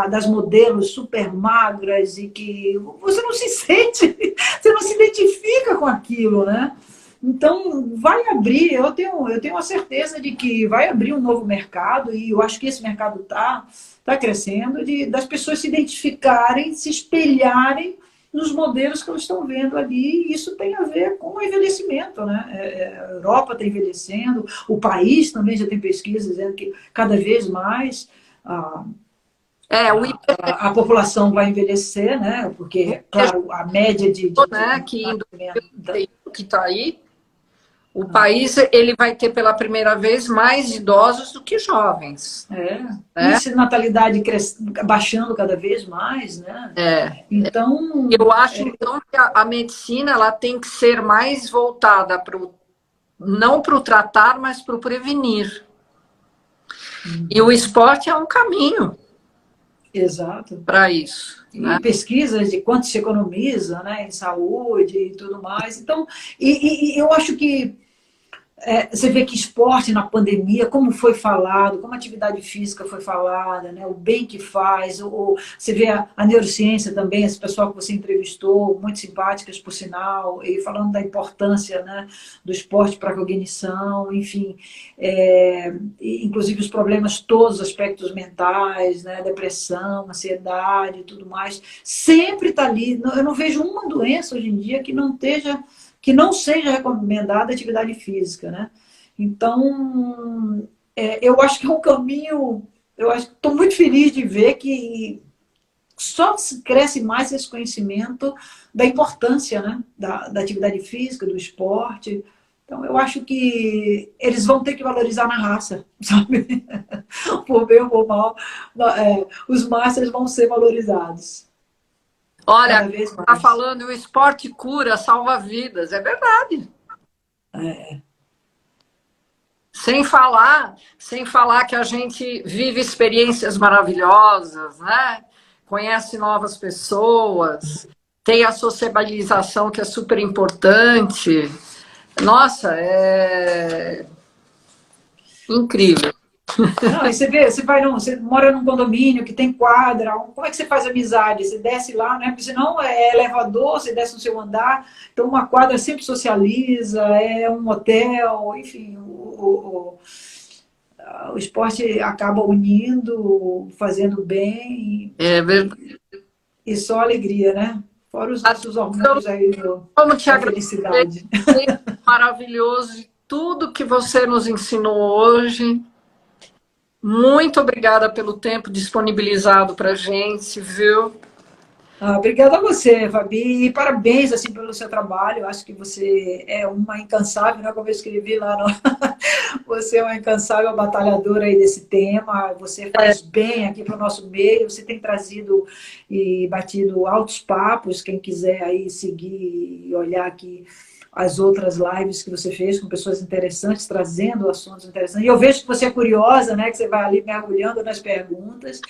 das modelos super magras e que você não se sente, você não se identifica com aquilo, né? Então, vai abrir, eu tenho a certeza de que vai abrir um novo mercado, e eu acho que esse mercado tá crescendo, das pessoas se identificarem, se espelharem nos modelos que elas estão vendo ali, e isso tem a ver com o envelhecimento, né? A Europa está envelhecendo, o país também já tem pesquisas dizendo que cada vez mais a, O a população vai envelhecer, né? Porque, claro, a média né, que em 2031, que está aí, o país ele vai ter pela primeira vez mais idosos do que jovens. Né? Índice de natalidade baixando cada vez mais, né? Então, eu acho então que a medicina ela tem que ser mais voltada não para o tratar, mas para o prevenir. E o esporte é um caminho. Exato. Para isso. E né? Pesquisas de quanto se economiza, né, em saúde e tudo mais. Então, eu acho que você vê que esporte na pandemia, como foi falado, como a atividade física foi falada, né, o bem que faz, você vê a neurociência também, esse pessoal que você entrevistou, muito simpáticas por sinal, e falando da importância, né, do esporte para a cognição, enfim, inclusive os problemas, todos os aspectos mentais, né, depressão, ansiedade e tudo mais, sempre está ali. Eu não vejo uma doença hoje em dia que não seja recomendada a atividade física, né? Então, eu acho que é um caminho, eu acho que estou muito feliz de ver que só se cresce mais esse conhecimento da importância, né, da atividade física, do esporte. Então, eu acho que eles vão ter que valorizar na raça, sabe? Por bem ou por mal, os masters vão ser valorizados. Olha, está falando, o esporte cura, salva vidas. É verdade. Sem falar que a gente vive experiências maravilhosas, né? Conhece novas pessoas, tem a sociabilização que é super importante. Nossa, é incrível. Não, e você mora num condomínio que tem quadra, como é que você faz amizade? Você desce lá, né? Porque senão é elevador, você desce no seu andar, então uma quadra sempre socializa, é um hotel, enfim, o esporte acaba unindo, fazendo bem. É verdade. E só alegria, né? Fora os nossos hormônios aí da felicidade. Maravilhoso de tudo que você nos ensinou hoje. Muito obrigada pelo tempo disponibilizado para a gente, viu? Obrigada a você, Fabi, e parabéns assim, pelo seu trabalho. Eu acho que você é uma incansável, né? Como eu escrevi lá, você é uma incansável batalhadora aí desse tema. Você faz bem aqui para o nosso meio. Você tem trazido e batido altos papos. Quem quiser aí seguir e olhar aqui as outras lives que você fez com pessoas interessantes, trazendo assuntos interessantes. E eu vejo que você é curiosa, né? Que você vai ali mergulhando nas perguntas.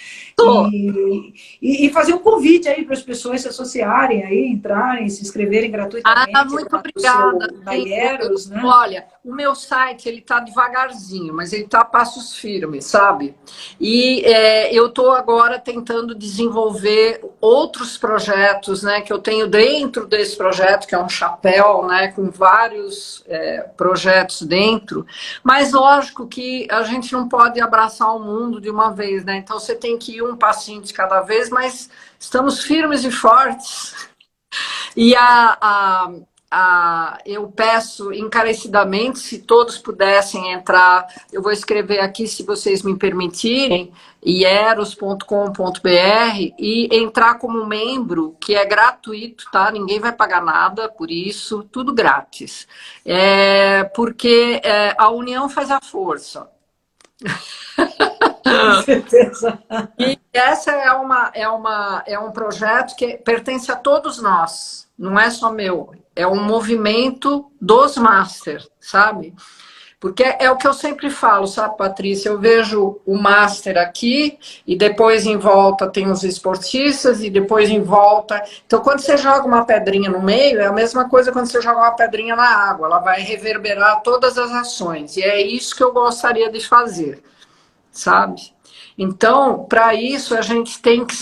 E fazer um convite aí para as pessoas se associarem aí, entrarem, se inscreverem gratuitamente. Muito obrigada. Na Hieros, né? Olha, o meu site, ele tá devagarzinho, mas ele tá a passos firmes, sabe? E eu tô agora tentando desenvolver outros projetos, né? Que eu tenho dentro desse projeto, que é um chapéu, né? Com vários projetos dentro. Mas lógico que a gente não pode abraçar o mundo de uma vez, né? Então você tem que ir um passinho de cada vez, mas estamos firmes e fortes. E eu peço encarecidamente, se todos pudessem entrar, eu vou escrever aqui, se vocês me permitirem, hieros.com.br, e entrar como membro, que é gratuito, tá? Ninguém vai pagar nada por isso, tudo grátis. Porque a união faz a força. Com certeza. E essa é um projeto que pertence a todos nós, não é só meu, é um movimento dos Master, sabe? Porque é o que eu sempre falo, sabe, Patrícia? Eu vejo o Master aqui, e depois em volta tem os esportistas, e depois em volta... Então, quando você joga uma pedrinha no meio, é a mesma coisa quando você joga uma pedrinha na água, ela vai reverberar todas as ações, e é isso que eu gostaria de fazer, sabe? Então, para isso, a gente tem que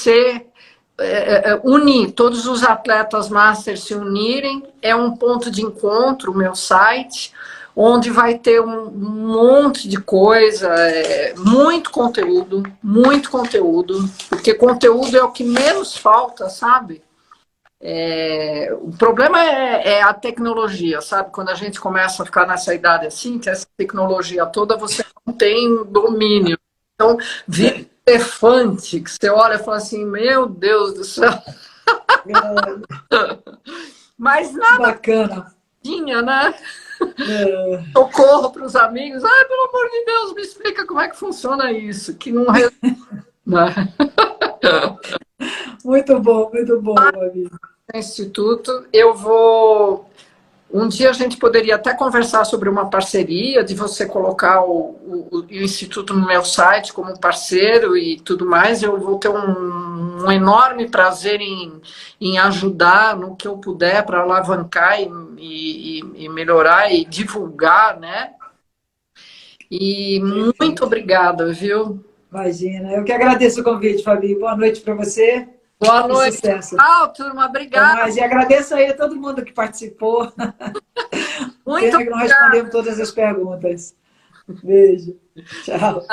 unir, todos os atletas Master se unirem, é um ponto de encontro, o meu site, onde vai ter um monte de coisa, muito conteúdo, porque conteúdo é o que menos falta, sabe? O problema é a tecnologia, sabe? Quando a gente começa a ficar nessa idade assim, que essa tecnologia toda você não tem domínio. Então, vira um elefante, que você olha e fala assim, meu Deus do céu. Mas nada Bacana. tinha, né? Socorro para os amigos. Ai, pelo amor de Deus, me explica como é que funciona isso. Que não Muito bom, amigo. Instituto, eu vou... Um dia a gente poderia até conversar sobre uma parceria, de você colocar o Instituto no meu site como parceiro e tudo mais. Eu vou ter um enorme prazer em ajudar no que eu puder para alavancar e melhorar e divulgar, né? E muito obrigada, viu? Imagina. Eu que agradeço o convite, Fabi. Boa noite para você. Boa noite. Sucesso. Tchau, turma. Obrigada. E agradeço aí a todo mundo que participou. Muito Pena que não respondemos todas as perguntas. Beijo. Tchau.